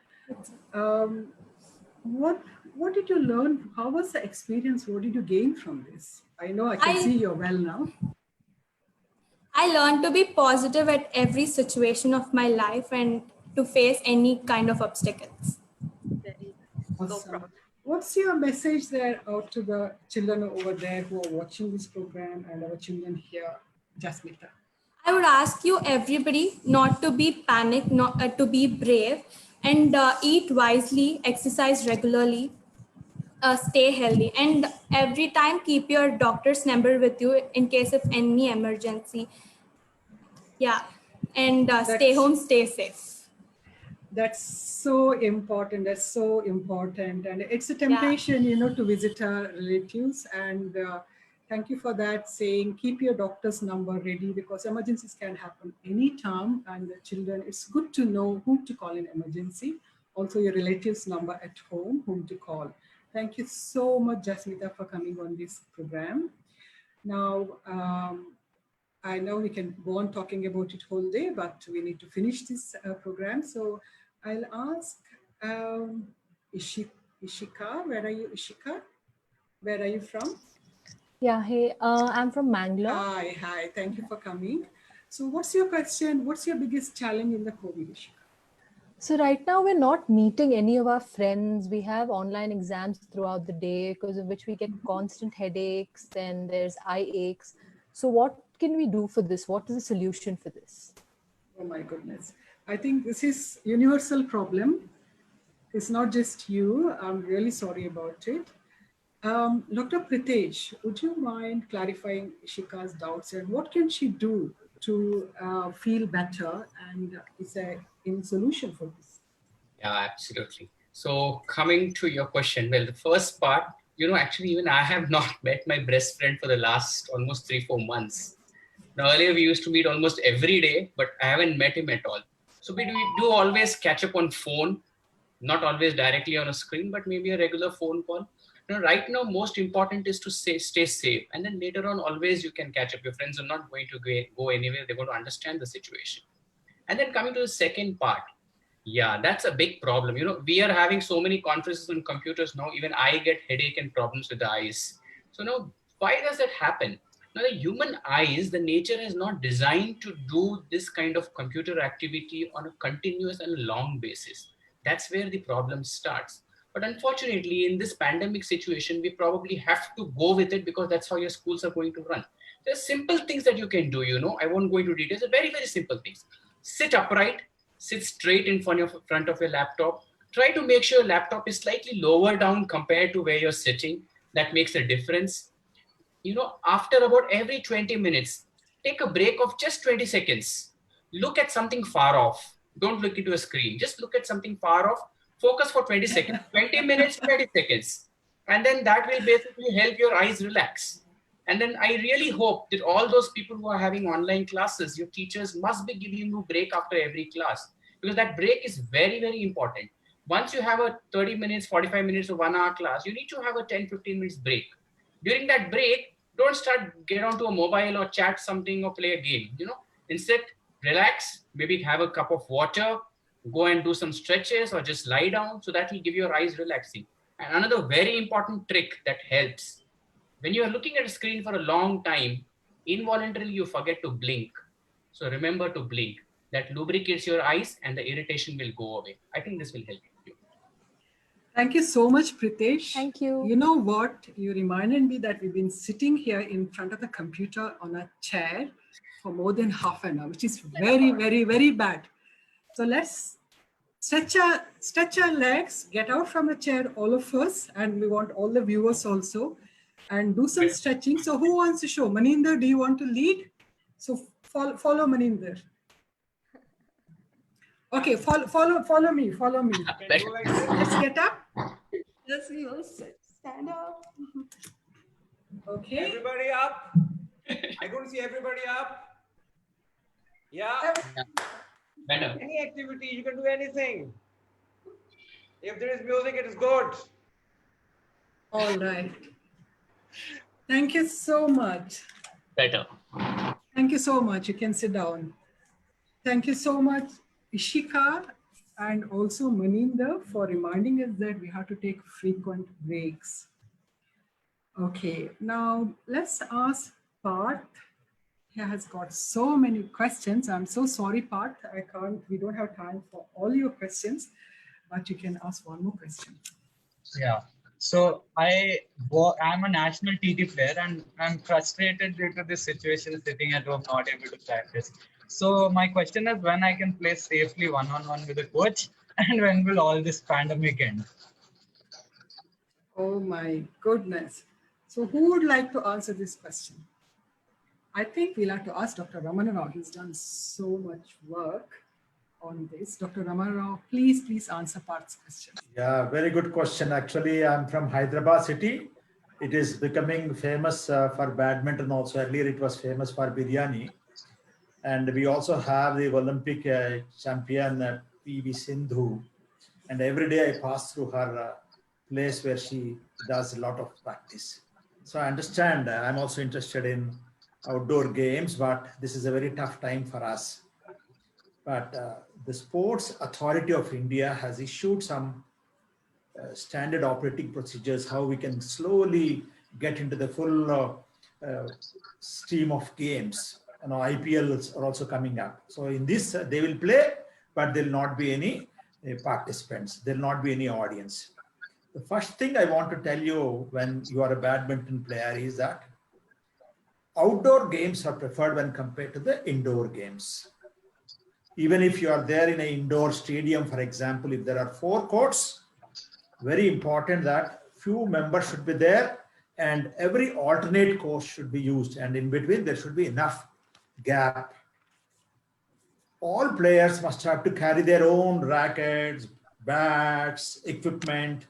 What did you learn? How was the experience? What did you gain from this? I know I can see you're well now. I learned to be positive at every situation of my life and to face any kind of obstacles. Awesome. What's your message there out to the children over there who are watching this program and our children here, Jasmita? I would ask you everybody not to be panicked, not to be brave, and eat wisely, exercise regularly, stay healthy, and every time keep your doctor's number with you in case of any emergency. Yeah, and stay home, stay safe. That's so important. That's so important. And it's a temptation, you know, to visit our relatives. And thank you for that, saying keep your doctor's number ready because emergencies can happen anytime. And the children, it's good to know whom to call in emergency. Also your relatives' number at home, whom to call. Thank you so much, Jasmita, for coming on this program. Now, I know we can go on talking about it whole day, but we need to finish this program. So I'll ask Ishika, where are you, Ishika? Where are you from? Yeah, hey, I'm from Mangalore. Hi, thank you for coming. So what's your question? What's your biggest challenge in the COVID, Ishika? So right now we're not meeting any of our friends. We have online exams throughout the day because of which we get constant headaches and there's eye aches. So what can we do for this? What is the solution for this? Oh my goodness. I think this is a universal problem. It's not just you. I'm really sorry about it. Dr. Pritesh, would you mind clarifying Ishika's doubts and what can she do to feel better and is there any solution for this? Yeah, absolutely. So coming to your question, well, the first part, you know, actually even I have not met my best friend for the last almost 3-4 months. Now earlier we used to meet almost every day, but I haven't met him at all. So we do always catch up on phone, not always directly on a screen, but maybe a regular phone call. You know, right now, most important is to stay safe. And then later on, always you can catch up. Your friends are not going to go anywhere. They're going to understand the situation. And then coming to the second part, yeah, that's a big problem. You know, we are having so many conferences on computers now. Even I get headache and problems with the eyes. So now, why does that happen? Now, the human eyes, the nature has not designed to do this kind of computer activity on a continuous and long basis. That's where the problem starts. But unfortunately, in this pandemic situation, we probably have to go with it because that's how your schools are going to run. There's simple things that you can do, you know. I won't go into details. They're very, very simple things. Sit upright, sit straight in front of your laptop. Try to make sure your laptop is slightly lower down compared to where you're sitting. That makes a difference. You know, after about every 20 minutes, take a break of just 20 seconds. Look at something far off. Don't look into a screen. Just look at something far off. Focus for 20 seconds. 20 minutes, 20 seconds. And then that will basically help your eyes relax. And then I really hope that all those people who are having online classes, your teachers must be giving you a break after every class, because that break is very, very important. Once you have a 30 minutes, 45 minutes or 1 hour class, you need to have a 10-15 minutes break. During that break, don't get onto a mobile or chat something or play a game, you know. Instead, relax, maybe have a cup of water, go and do some stretches or just lie down, so that will give your eyes relaxing. And another very important trick that helps, when you are looking at a screen for a long time, involuntarily you forget to blink. So remember to blink. That lubricates your eyes and the irritation will go away. I think this will help you. Thank you so much, Pritesh. Thank you. You know what? You reminded me that we've been sitting here in front of the computer on a chair for more than half an hour, which is very, very, very bad. So let's stretch our legs, get out from the chair, all of us, and we want all the viewers also, and do some stretching. So who wants to show? Maninder, do you want to lead? So follow Maninder. Okay, follow me. Let's get up. Yes, we will stand up. Okay. Everybody up. I don't see everybody up. Yeah. Better. Any activity, you can do anything. If there is music, it is good. All right. Thank you so much. Better. Thank you so much. You can sit down. Thank you so much, Ishika, and also Maninder, for reminding us that we have to take frequent breaks. Okay, now let's ask Parth. He has got so many questions. I'm so sorry, Parth. We don't have time for all your questions, but you can ask one more question. Yeah. So I'm a national TT player and I'm frustrated due to this situation, sitting at home, not able to practice. So my question is, when I can play safely one-on-one with a coach, and when will all this pandemic end? Oh my goodness. So who would like to answer this question? I think we'll have to ask Dr. Ramana Rao. He's done so much work on this. Dr. Ramana Rao, please answer Parth's question. Yeah, very good question. Actually, I'm from Hyderabad city. It is becoming famous for badminton also. Earlier, it was famous for biryani. And we also have the Olympic champion P.V. Sindhu. And every day I pass through her place where she does a lot of practice. So I understand, I'm also interested in outdoor games, but this is a very tough time for us. But the Sports Authority of India has issued some standard operating procedures, how we can slowly get into the full stream of games. You know, IPLs are also coming up. So in this, they will play, but there will not be any participants. There will not be any audience. The first thing I want to tell you when you are a badminton player is that outdoor games are preferred when compared to the indoor games. Even if you are there in an indoor stadium, for example, if there are 4 courts, very important that few members should be there and every alternate course should be used, and in between there should be enough gap. All players must have to carry their own rackets, bats, equipment,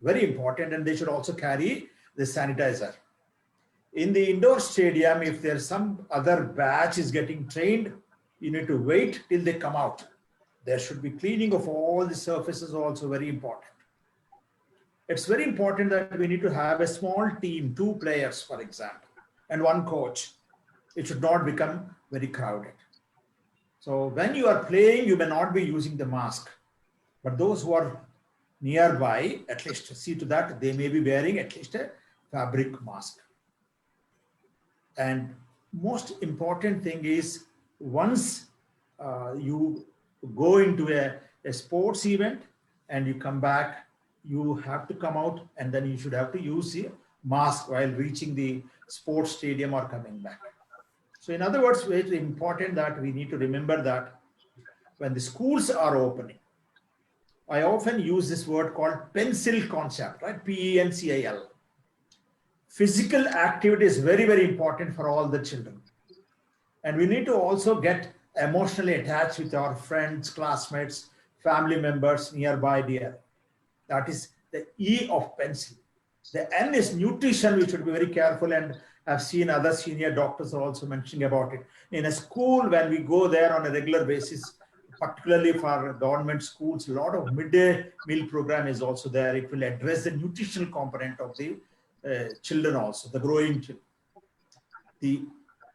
very important, and they should also carry the sanitizer. In the indoor stadium, if there's some other batch is getting trained, you need to wait till they come out. There should be cleaning of all the surfaces, also very important. It's very important that we need to have a small team, 2 players, for example, and 1 coach. It should not become very crowded. So when you are playing, you may not be using the mask, but those who are nearby, at least see to that they may be wearing at least a fabric mask. And most important thing is once you go into a sports event and you come back, you have to come out and then you should have to use the mask while reaching the sports stadium or coming back. So in other words, it's important that we need to remember that when the schools are opening, I often use this word called pencil concept, right? P-E-N-C-I-L. Physical activity is very, very important for all the children. And we need to also get emotionally attached with our friends, classmates, family members nearby there. That is the E of pencil. The N is nutrition. We should be very careful, and I've seen other senior doctors are also mentioning about it. In a school, when we go there on a regular basis, particularly for government schools, a lot of midday meal program is also there. It will address the nutritional component of the children also, the growing children.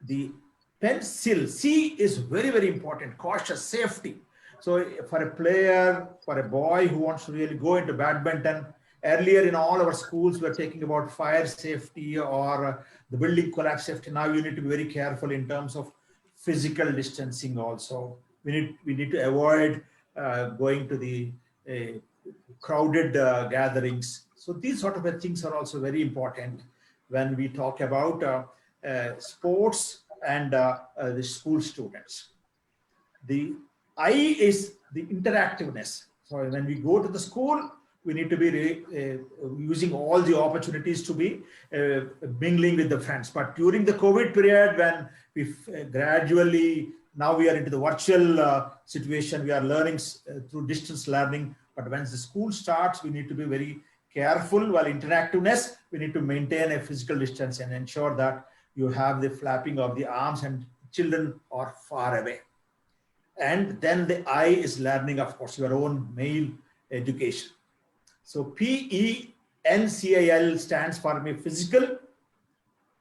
The pencil, C is very, very important, cautious, safety. So for a player, for a boy who wants to really go into badminton, earlier in all our schools, we're talking about fire safety or the building collapse safety. Now you need to be very careful in terms of physical distancing also. We need to avoid going to the crowded gatherings. So these sort of things are also very important when we talk about sports and the school students. The I is the interactiveness. So when we go to the school, we need to be using all the opportunities to be mingling with the friends. But during the COVID period, when we gradually, now we are into the virtual situation, we are learning through distance learning. But once the school starts, we need to be very careful. While interactiveness, we need to maintain a physical distance and ensure that you have the flapping of the arms and children are far away. And then the I is learning, of course, your own male education. So P-E-N-C-I-L stands for physical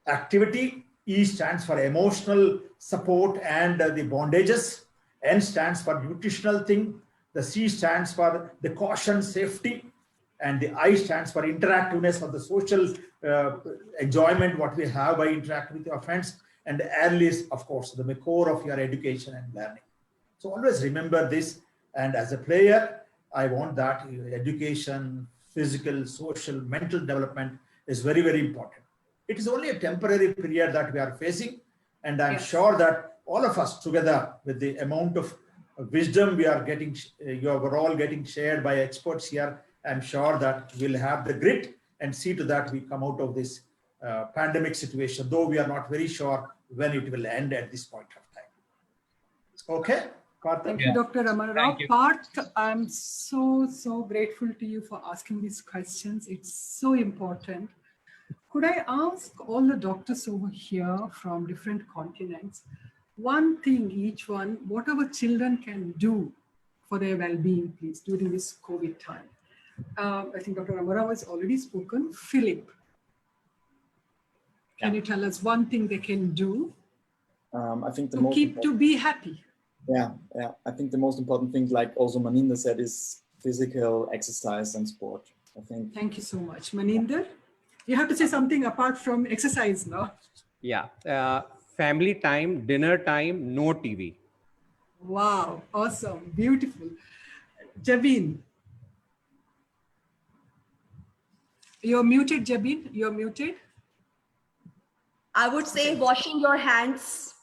activity. E stands for emotional support and the bondages. N stands for nutritional thing. The C stands for the caution, safety. And the I stands for interactiveness or the social enjoyment, what we have by interacting with our friends. And the L is, of course, the core of your education and learning. So always remember this. And as a player, I want that education, physical, social, mental development is very, very important. It is only a temporary period that we are facing. And I'm sure that all of us together with the amount of wisdom we are getting, you are all getting shared by experts here, I'm sure that we'll have the grit and see to that we come out of this pandemic situation, though we are not very sure when it will end at this point of time. Okay. Thank you, Dr. Ramana Rao. Parth, I'm so grateful to you for asking these questions. It's so important. Could I ask all the doctors over here from different continents, one thing each one, what our children can do for their well-being, please, during this COVID time? I think Dr. Ramana Rao has already spoken. Philip, can you tell us one thing they can do I think the to be happy? Yeah. I think the most important thing, like also Maninder said, is physical exercise and sport. I think. Thank you so much, Maninder. You have to say something apart from exercise now. Yeah, family time, dinner time, no TV. Wow, awesome, beautiful. Jabin, you're muted. Jabin, you're muted. I would say washing your hands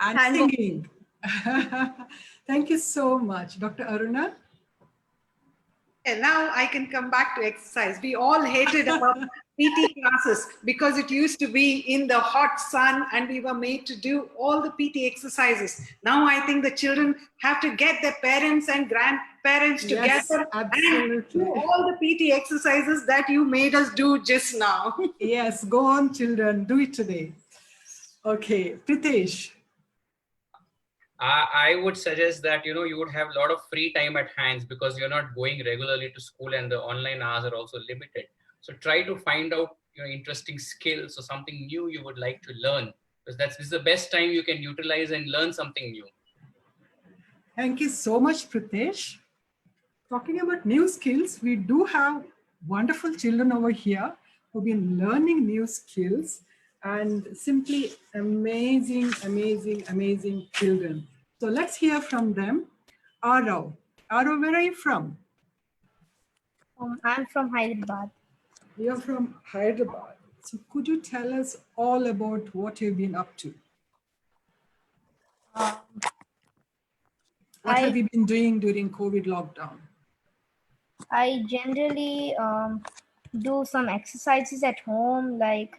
and singing. Thank you so much. Dr. Aruna? And now I can come back to exercise. We all hated our PT classes because it used to be in the hot sun and we were made to do all the PT exercises. Now I think the children have to get their parents and grandparents together and do all the PT exercises that you made us do just now. Yes, go on, children. Do it today. Okay, Pritesh. I would suggest that, you would have a lot of free time at hands because you're not going regularly to school and the online hours are also limited. So try to find out interesting skills or something new you would like to learn, because this is the best time you can utilize and learn something new. Thank you so much, Pritesh. Talking about new skills, we do have wonderful children over here who've been learning new skills and simply amazing, amazing, amazing children. So let's hear from them. Arav. Arav, where are you from? I'm from Hyderabad. You're from Hyderabad. So could you tell us all about what you've been up to? What have you been doing during COVID lockdown? I generally do some exercises at home, like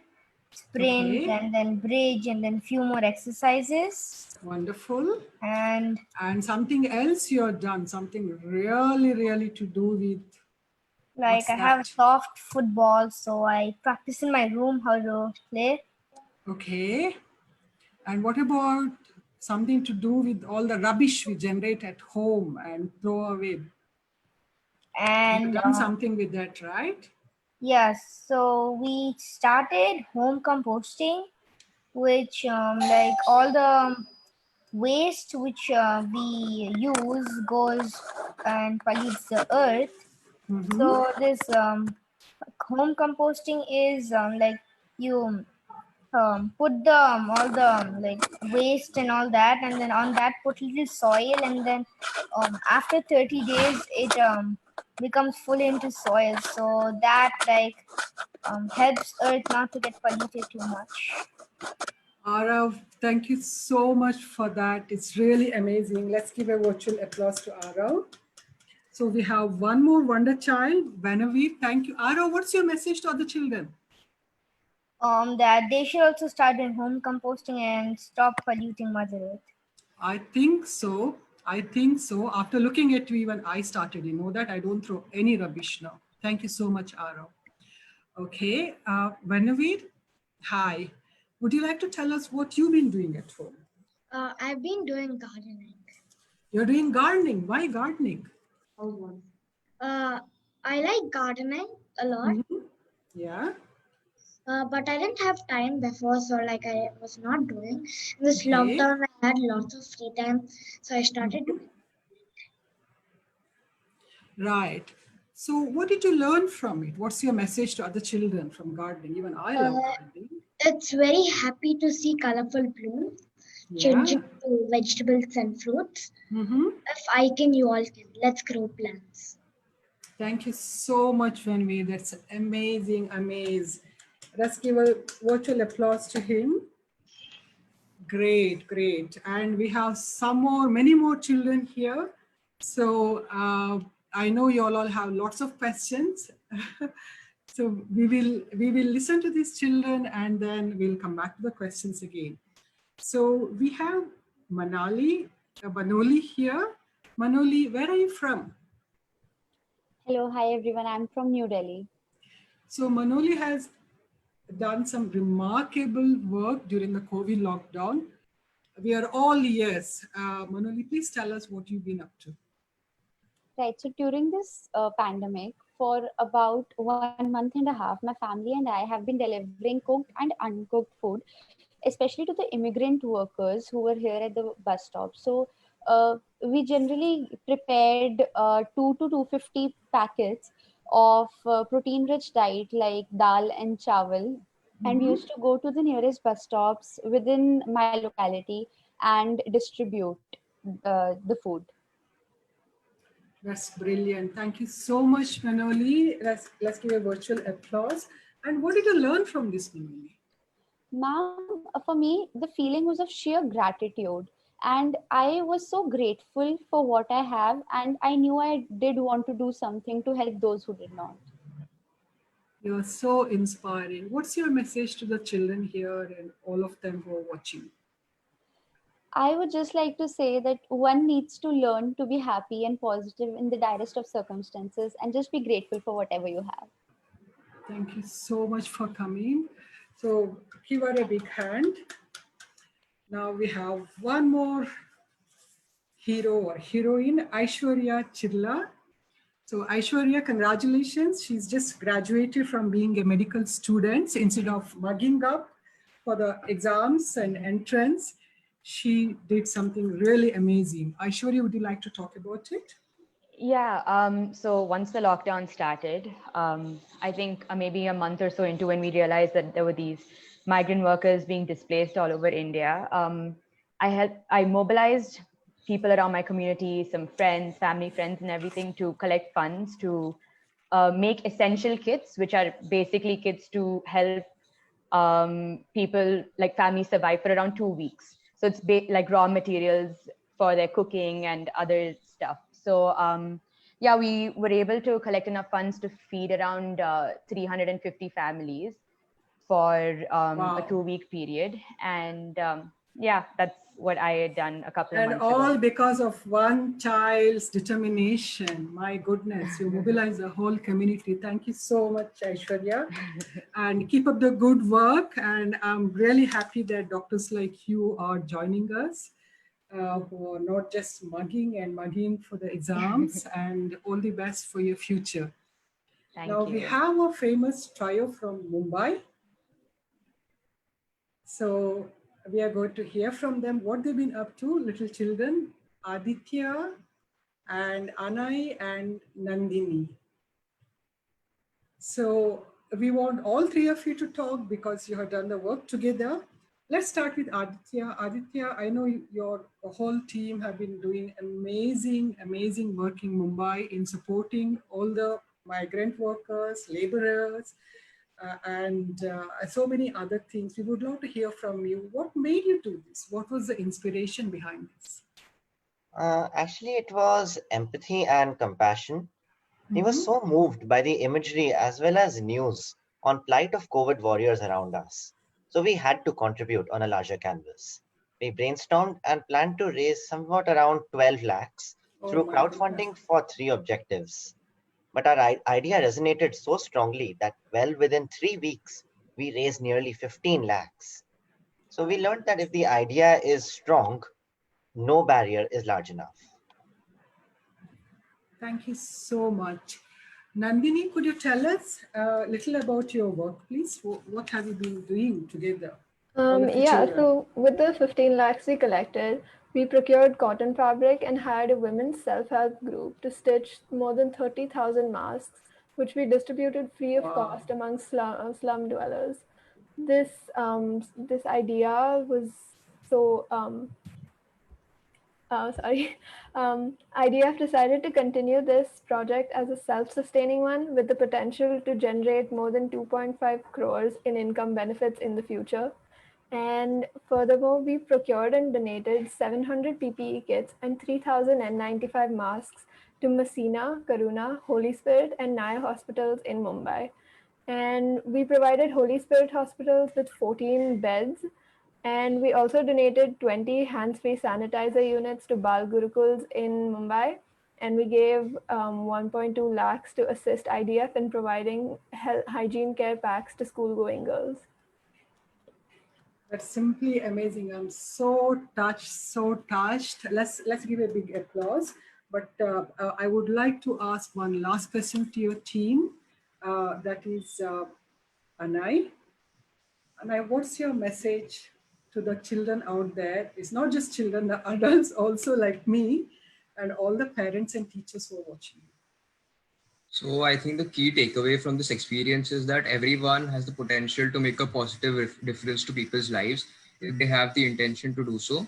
sprint Okay. and then bridge and then few more exercises. Wonderful. And something else you're done, something really, really to do with. like What's I have a that? soft football, so I practice in my room how to play. Okay. And what about something to do with all the rubbish we generate at home and throw away? And You've done something with that, right? yes, so we started home composting, which like all the waste which we use goes and pollutes the earth. So this home composting is like you put the all the like waste and all that, and then on that put little soil, and then after 30 days it becomes full into soil, so that like helps earth not to get polluted too much. Arav, thank you so much for that. It's really amazing. Let's give a virtual applause to Arav. So we have one more wonder child, Vanavi. Thank you. Arav, what's your message to other children? That they should also start doing home composting and stop polluting Mother Earth. I think so. I think so. After looking at you, even I started, you know that I don't throw any rubbish now. Thank you so much, Arav. Okay, Vanaveer, hi. Would you like to tell us what you've been doing at home? I've been doing gardening. You're doing gardening. Why gardening? I like gardening a lot. Yeah. But I didn't have time before, so like I was not doing. In this Okay. lockdown, I had lots of free time, so I started doing. Right. So what did you learn from it? What's your message to other children from gardening? Even I love gardening. It's very happy to see colorful blooms changing to vegetables and fruits. If I can, you all can. Let's grow plants. Thank you so much, Vanveer. That's amazing, amazing. Let's give a virtual applause to him. Great, great. And we have some more, many more children here. So I know you all have lots of questions. So we will listen to these children and then we'll come back to the questions again. So we have Manoli here. Manoli, where are you from? Hello, hi everyone. I'm from New Delhi. So Manoli has done some remarkable work during the COVID lockdown. We are all ears. Manoli, please tell us what you've been up to. Right. So during this pandemic, for about 1.5 months, my family and I have been delivering cooked and uncooked food, especially to the immigrant workers who were here at the bus stop. So we generally prepared 2 to 250 packets of protein-rich diet like dal and chawal, and we used to go to the nearest bus stops within my locality and distribute the food. That's brilliant. Thank you so much, Manoli. Let's give a virtual applause. And what did you learn from this, Manoli? Ma'am, for me, the feeling was of sheer gratitude. And I was so grateful for what I have. And I knew I did want to do something to help those who did not. You're so inspiring. What's your message to the children here and all of them who are watching? I would just like to say that one needs to learn to be happy and positive in the direst of circumstances and just be grateful for whatever you have. Thank you so much for coming. So give her a big hand. Now we have one more hero or heroine, Aishwarya Chirla. So Aishwarya, congratulations. She's just graduated from being a medical student. Instead of mugging up for the exams and entrance, she did something really amazing. Aishwarya, would you like to talk about it? Yeah, so once the lockdown started, I think maybe a month or so into when we realized that there were these migrant workers being displaced all over India, I mobilized people around my community, some friends, family friends and everything to collect funds to make essential kits, which are basically kits to help people like families survive for around 2 weeks. So it's like raw materials for their cooking and other stuff. So yeah, we were able to collect enough funds to feed around 350 families for a 2-week period. And yeah, that's what I had done a couple of And months all ago. because of one child's determination. My goodness, you mobilize the whole community. Thank you so much, Aishwarya. And keep up the good work. And I'm really happy that doctors like you are joining us, who are not just mugging for the exams, and all the best for your future. Thank now you. we have a famous trio from Mumbai. So we are going to hear from them what they've been up to, little children, Aditya and Anai and Nandini. So we want all three of you to talk because you have done the work together. Let's start with Aditya. Aditya, I know your whole team have been doing amazing work in Mumbai in supporting all the migrant workers, laborers, and so many other things. We would love to hear from you. What made you do this? What was the inspiration behind this? Actually, it was empathy and compassion. We were so moved by the imagery as well as news on plight of COVID warriors around us. So we had to contribute on a larger canvas. We brainstormed and planned to raise somewhat around 12 lakhs through crowdfunding for 3 objectives. But our idea resonated so strongly that well within 3 weeks, we raised nearly 15 lakhs. So we learned that if the idea is strong, no barrier is large enough. Thank you so much. Nandini, could you tell us a little about your work, please? What have you been doing together? Yeah, so with the 15 lakhs we collected, we procured cotton fabric and hired a women's self-help group to stitch more than 30,000 masks, which we distributed free of cost among slum dwellers. This idea was so IDF decided to continue this project as a self-sustaining one with the potential to generate more than 2.5 crores in income benefits in the future. And furthermore, we procured and donated 700 PPE kits and 3,095 masks to Messina, Karuna, Holy Spirit, and Naya hospitals in Mumbai. And we provided Holy Spirit hospitals with 14 beds. And we also donated 20 hands-free sanitizer units to Bal Gurukuls in Mumbai. And we gave 1.2 lakhs to assist IDF in providing hygiene care packs to school-going girls. That's simply amazing. I'm so touched. Let's give a big applause. But I would like to ask one last question to your team. That is Anai. Anai, what's your message to the children out there? It's not just children, the adults also like me, and all the parents and teachers who are watching. So I think the key takeaway from this experience is that everyone has the potential to make a positive difference to people's lives if they have the intention to do so.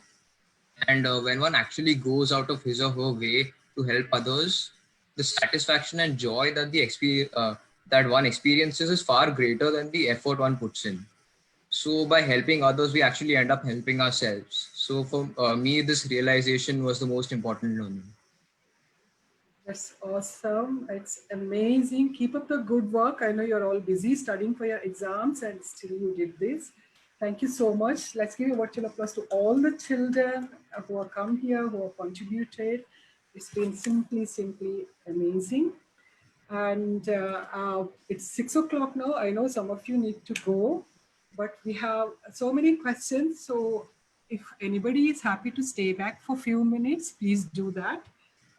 And when one actually goes out of his or her way to help others, the satisfaction and joy that that one experiences is far greater than the effort one puts in. So by helping others, we actually end up helping ourselves. So for me, this realization was the most important learning. That's awesome. It's amazing. Keep up the good work. I know you're all busy studying for your exams and still you did this. Thank you so much. Let's give a virtual applause to all the children who have come here, who have contributed. It's been simply amazing. And it's 6 o'clock now. I know some of you need to go, but we have so many questions. So if anybody is happy to stay back for a few minutes, please do that.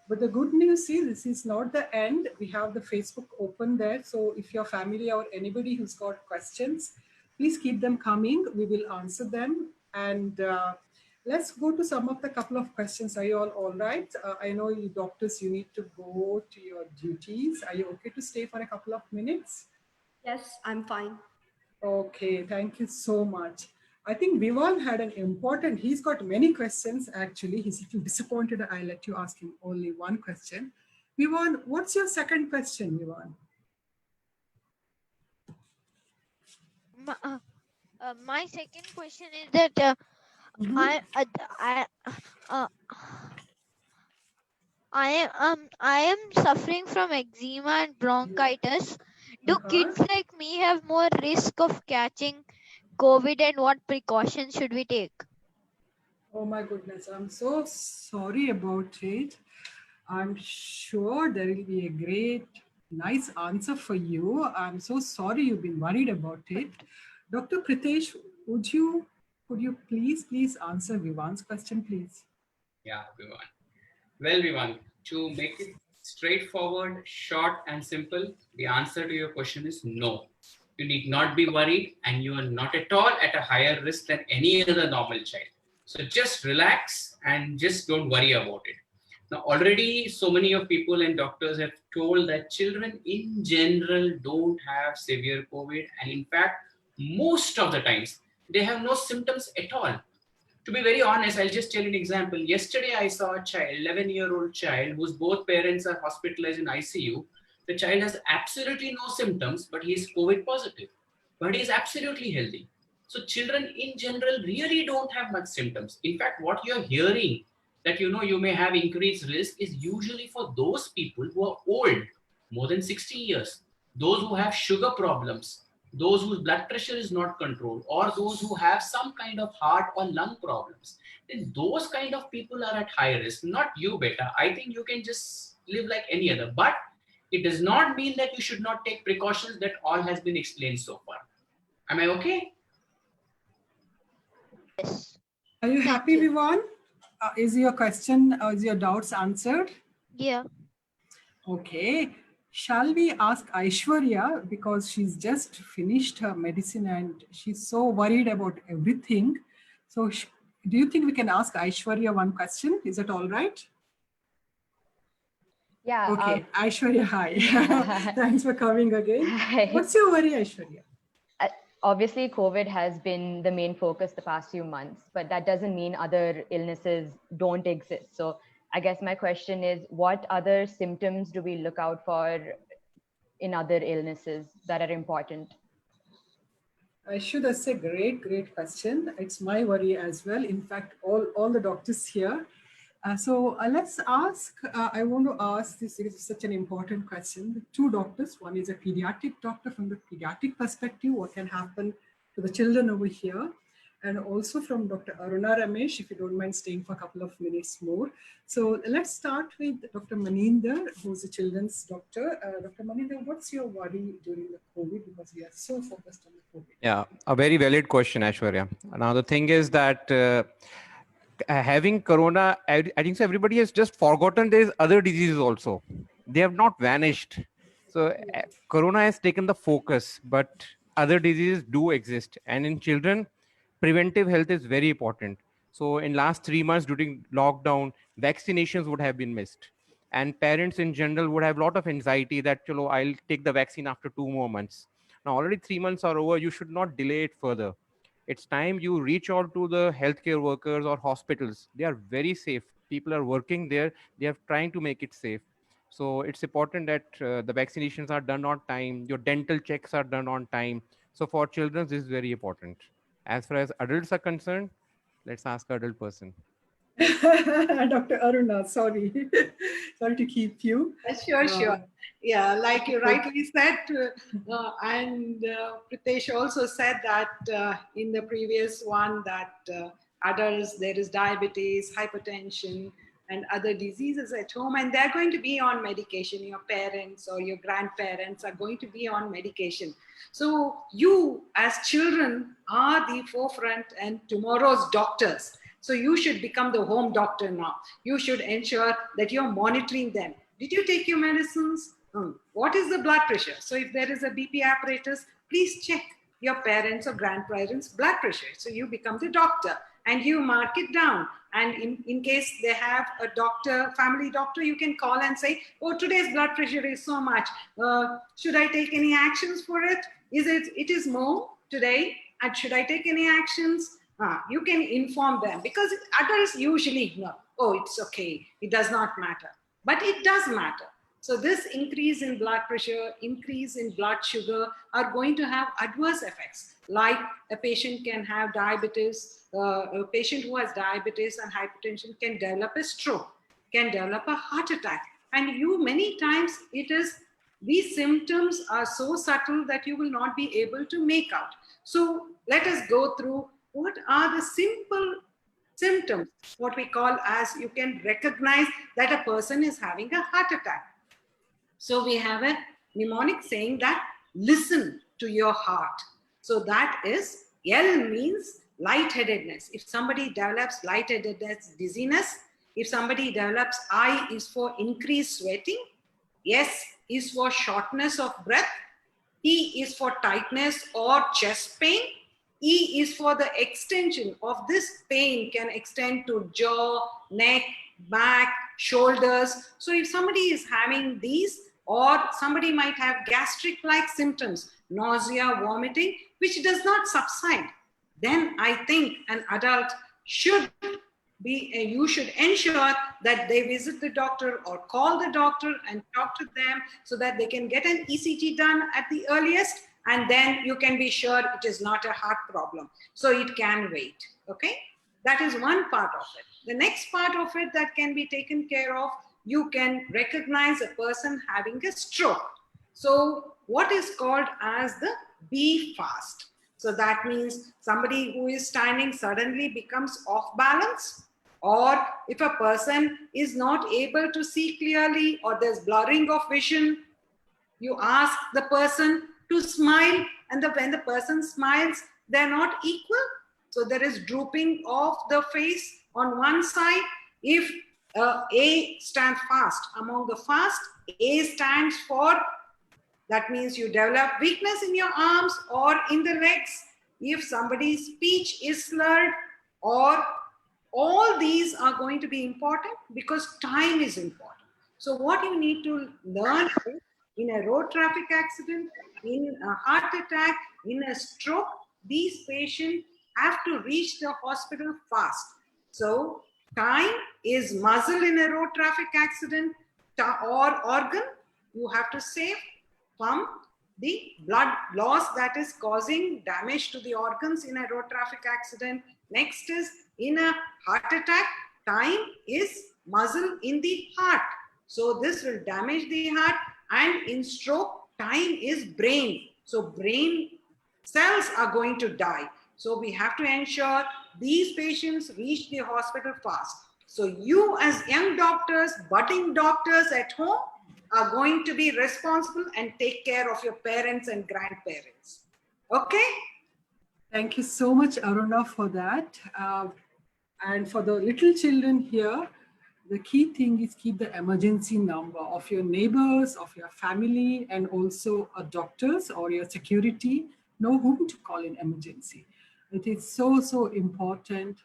But the good news is this is not the end. We have the Facebook open there. So if your family or anybody who's got questions, please keep them coming. We will answer them. And Let's go to some of the couple of questions. Are you all right? I know you doctors, you need to go to your duties. Are you okay to stay for a couple of minutes? Yes, I'm fine. Okay, thank you so much. I think Vivan had an important, he's got many questions actually. He's a little disappointed I let you ask him only one question. Vivan, what's your second question, Vivan? My second question is that I am suffering from eczema and bronchitis. Do kids like me have more risk of catching COVID, and what precautions should we take? Oh my goodness, I'm so sorry about it. I'm sure there will be a great, nice answer for you. I'm so sorry you've been worried about it. Dr. Pritesh, could you please answer Vivan's question, please? Yeah, Vivan. Well, Vivan, to make it straightforward, short and simple, the answer to your question is no. You need not be worried, and you are not at all at a higher risk than any other normal child. So just relax and just don't worry about it. Now, already so many of people and doctors have told that children in general don't have severe COVID. And in fact, most of the times, they have no symptoms at all. To be very honest, I'll just tell you an example. Yesterday, I saw a child, 11-year-old child, whose both parents are hospitalized in ICU. The child has absolutely no symptoms, but he is COVID positive. But he is absolutely healthy. So children in general really don't have much symptoms. In fact, what you're hearing that you may have increased risk is usually for those people who are old, more than 60 years, those who have sugar problems, those whose blood pressure is not controlled, or those who have some kind of heart or lung problems. Then those kind of people are at high risk, not you, beta. I think you can just live like any other, but it does not mean that you should not take precautions that all has been explained so far. Am I okay? Yes. Are you happy, Vivan? Is your question, is your doubts answered? Yeah. Okay. Shall we ask Aishwarya, because she's just finished her medicine and she's so worried about everything. So do you think we can ask Aishwarya one question? Is that all right? Yeah. Okay. Aishwarya, hi. Thanks for coming again. Hi. What's your worry, Aishwarya? Obviously, COVID has been the main focus the past few months, but that doesn't mean other illnesses don't exist. So I guess my question is, what other symptoms do we look out for in other illnesses that are important? Aishu, that's a great question. It's my worry as well. In fact, all the doctors here. So let's ask, I want to ask this, because it's such an important question. Two doctors, one is a pediatric doctor from the pediatric perspective, what can happen to the children over here. And also from Dr. Aruna Ramesh, if you don't mind staying for a couple of minutes more. So let's start with Dr. Maninder, who's a children's doctor. Dr. Maninder, what's your worry during the COVID? Because we are so focused on the COVID. Yeah, a very valid question, Aishwarya. Now, the thing is that having corona, I think so everybody has just forgotten there's other diseases also. They have not vanished. So corona has taken the focus, but other diseases do exist. And in children, preventive health is very important. So in last 3 months during lockdown, vaccinations would have been missed. And parents in general would have a lot of anxiety that, I'll take the vaccine after 2 more months. Now already 3 months are over. You should not delay it further. It's time you reach out to the healthcare workers or hospitals. They are very safe. People are working there. They are trying to make it safe. So it's important that the vaccinations are done on time. Your dental checks are done on time. So for children, this is very important. As far as adults are concerned, let's ask an adult person. Dr. Aruna, sorry. Sorry to keep you. Sure. Yeah, like you rightly said, and Pritesh also said that in the previous one that adults, there is diabetes, hypertension, and other diseases at home, and they're going to be on medication. Your parents or your grandparents are going to be on medication. So you as children are the forefront and tomorrow's doctors. So you should become the home doctor now. You should ensure that you're monitoring them. Did you take your medicines? What is the blood pressure? So if there is a BP apparatus, please check your parents or grandparents' blood pressure. So you become the doctor and you mark it down. And in case they have a doctor, family doctor, you can call and say, oh, today's blood pressure is so much. Should I take any actions for it? It is more today, and should I take any actions? You can inform them, because adults usually ignore. Oh, it's okay, it does not matter. But it does matter. So this increase in blood pressure, increase in blood sugar are going to have adverse effects. Like a patient can have diabetes, a patient who has diabetes and hypertension can develop a stroke, can develop a heart attack. And many times these symptoms are so subtle that you will not be able to make out. So let us go through what are the simple symptoms, what we call as you can recognize that a person is having a heart attack. So we have a mnemonic saying that listen to your heart. So that is, L means lightheadedness. If somebody develops lightheadedness, dizziness, if somebody develops, I is for increased sweating, S is for shortness of breath, T is for tightness or chest pain, E is for the extension of this pain can extend to jaw, neck, back, shoulders. So if somebody is having these, or somebody might have gastric-like symptoms, nausea, vomiting, which does not subside, then I think an adult should be, you should ensure that they visit the doctor or call the doctor and talk to them so that they can get an ECG done at the earliest, and then you can be sure it is not a heart problem. So it can wait, okay? That is one part of it. The next part of it that can be taken care of, you can recognize a person having a stroke. So what is called as the B fast. So that means somebody who is standing suddenly becomes off balance, or if a person is not able to see clearly or there's blurring of vision, you ask the person to smile, and when the person smiles, they're not equal. So there is drooping of the face on one side. If A stands fast, among the fast, A stands for, that means you develop weakness in your arms or in the legs. If somebody's speech is slurred, or all these are going to be important because time is important. So what you need to learn is, in a road traffic accident, in a heart attack, in a stroke, these patients have to reach the hospital fast. So time is muscle in a road traffic accident or organ. You have to save from the blood loss that is causing damage to the organs in a road traffic accident. Next is, in a heart attack, time is muscle in the heart. So this will damage the heart. And in stroke, time is brain. So brain cells are going to die. So we have to ensure these patients reach the hospital fast. So you as young doctors, budding doctors at home, are going to be responsible and take care of your parents and grandparents. Okay? Thank you so much, Aruna, for that. And for the little children here, the key thing is keep the emergency number of your neighbors, of your family, and also a doctor's or your security. Know whom to call in emergency. It is so, so important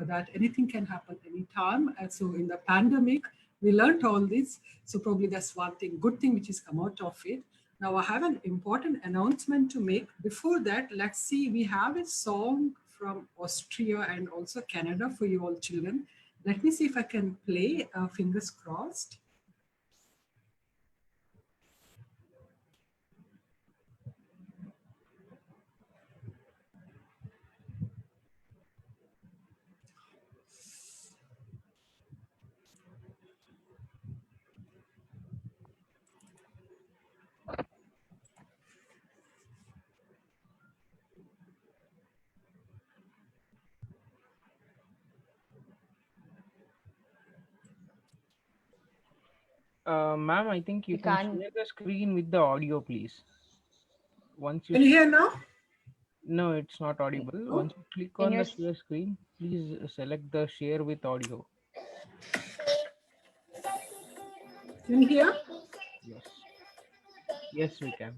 that anything can happen anytime. And so in the pandemic, we learned all this. So probably that's one thing, good thing which has come out of it. Now I have an important announcement to make. Before that, let's see, we have a song from Austria and also Canada for you all children. Let me see if I can play, fingers crossed. Ma'am, I think you can share the screen with the audio, please. Once you can you hear now? No, it's not audible. Oh. Once you click on the share screen, please select the share with audio. Can you hear? Yes. Yes, we can.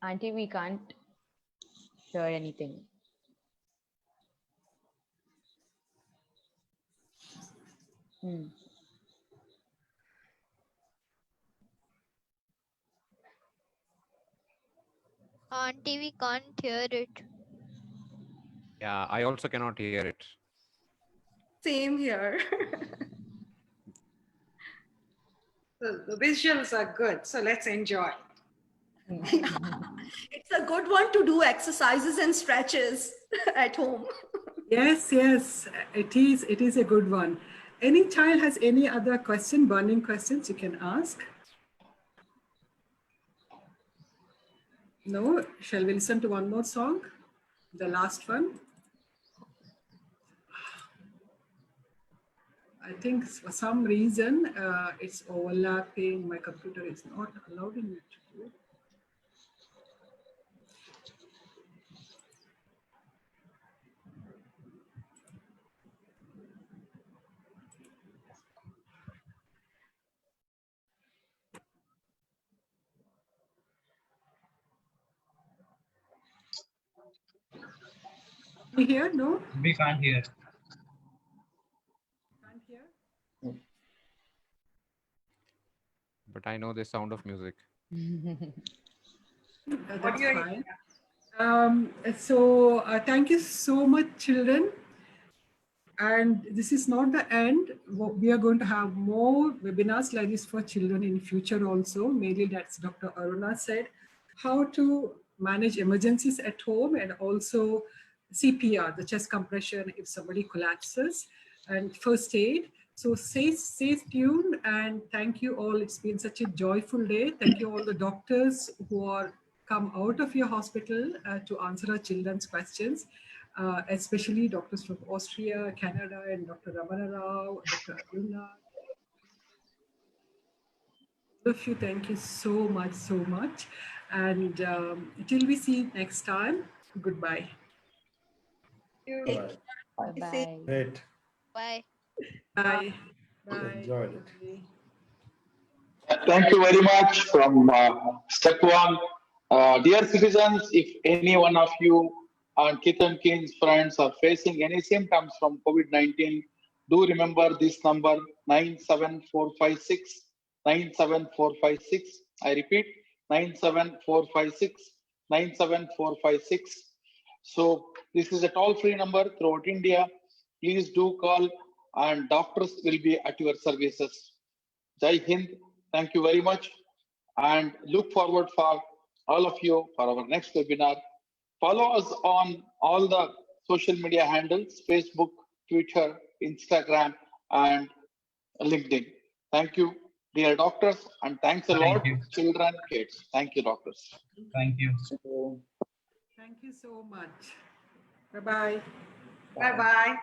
Auntie, we can't hear anything. Auntie, we can't hear it. Yeah, I also cannot hear it. Same here. The visuals are good, so let's enjoy. It's a good one to do exercises and stretches at home. Yes, yes, it is. It is a good one. Any child has any other question, burning questions you can ask? No? Shall we listen to one more song? The last one? I think for some reason it's overlapping. My computer is not allowing me to do it. We hear? No? We can't hear. Can't hear? But I know the sound of music. That's fine. Thank you so much, children. And this is not the end. We are going to have more webinars like this for children in future also. Mainly that's Dr. Aruna said, how to manage emergencies at home and also CPR, the chest compression if somebody collapses, and first aid. So stay tuned and thank you all. It's been such a joyful day. Thank you all the doctors who are come out of your hospital to answer our children's questions. Especially doctors from Austria, Canada, and Dr. Ramana Rao, Dr. Aruna. All of you, thank you so much. And till we see next time, goodbye. Bye-bye. Great. Bye. Bye. Enjoyed it. Thank you very much from step one. Dear citizens, if any one of you and kith and kin's friends are facing any symptoms from COVID-19, do remember this number 97456 97456. I repeat 97456 97456. So this is a toll-free number throughout India. Please do call and doctors will be at your services. Jai Hind. Thank you very much and look forward for all of you for our next webinar. Follow us on all the social media handles, Facebook, Twitter, Instagram, and LinkedIn. Thank you, dear doctors, and thanks a lot, children, kids. Thank you, doctors. Thank you. Thank you so much. Bye-bye. Bye-bye.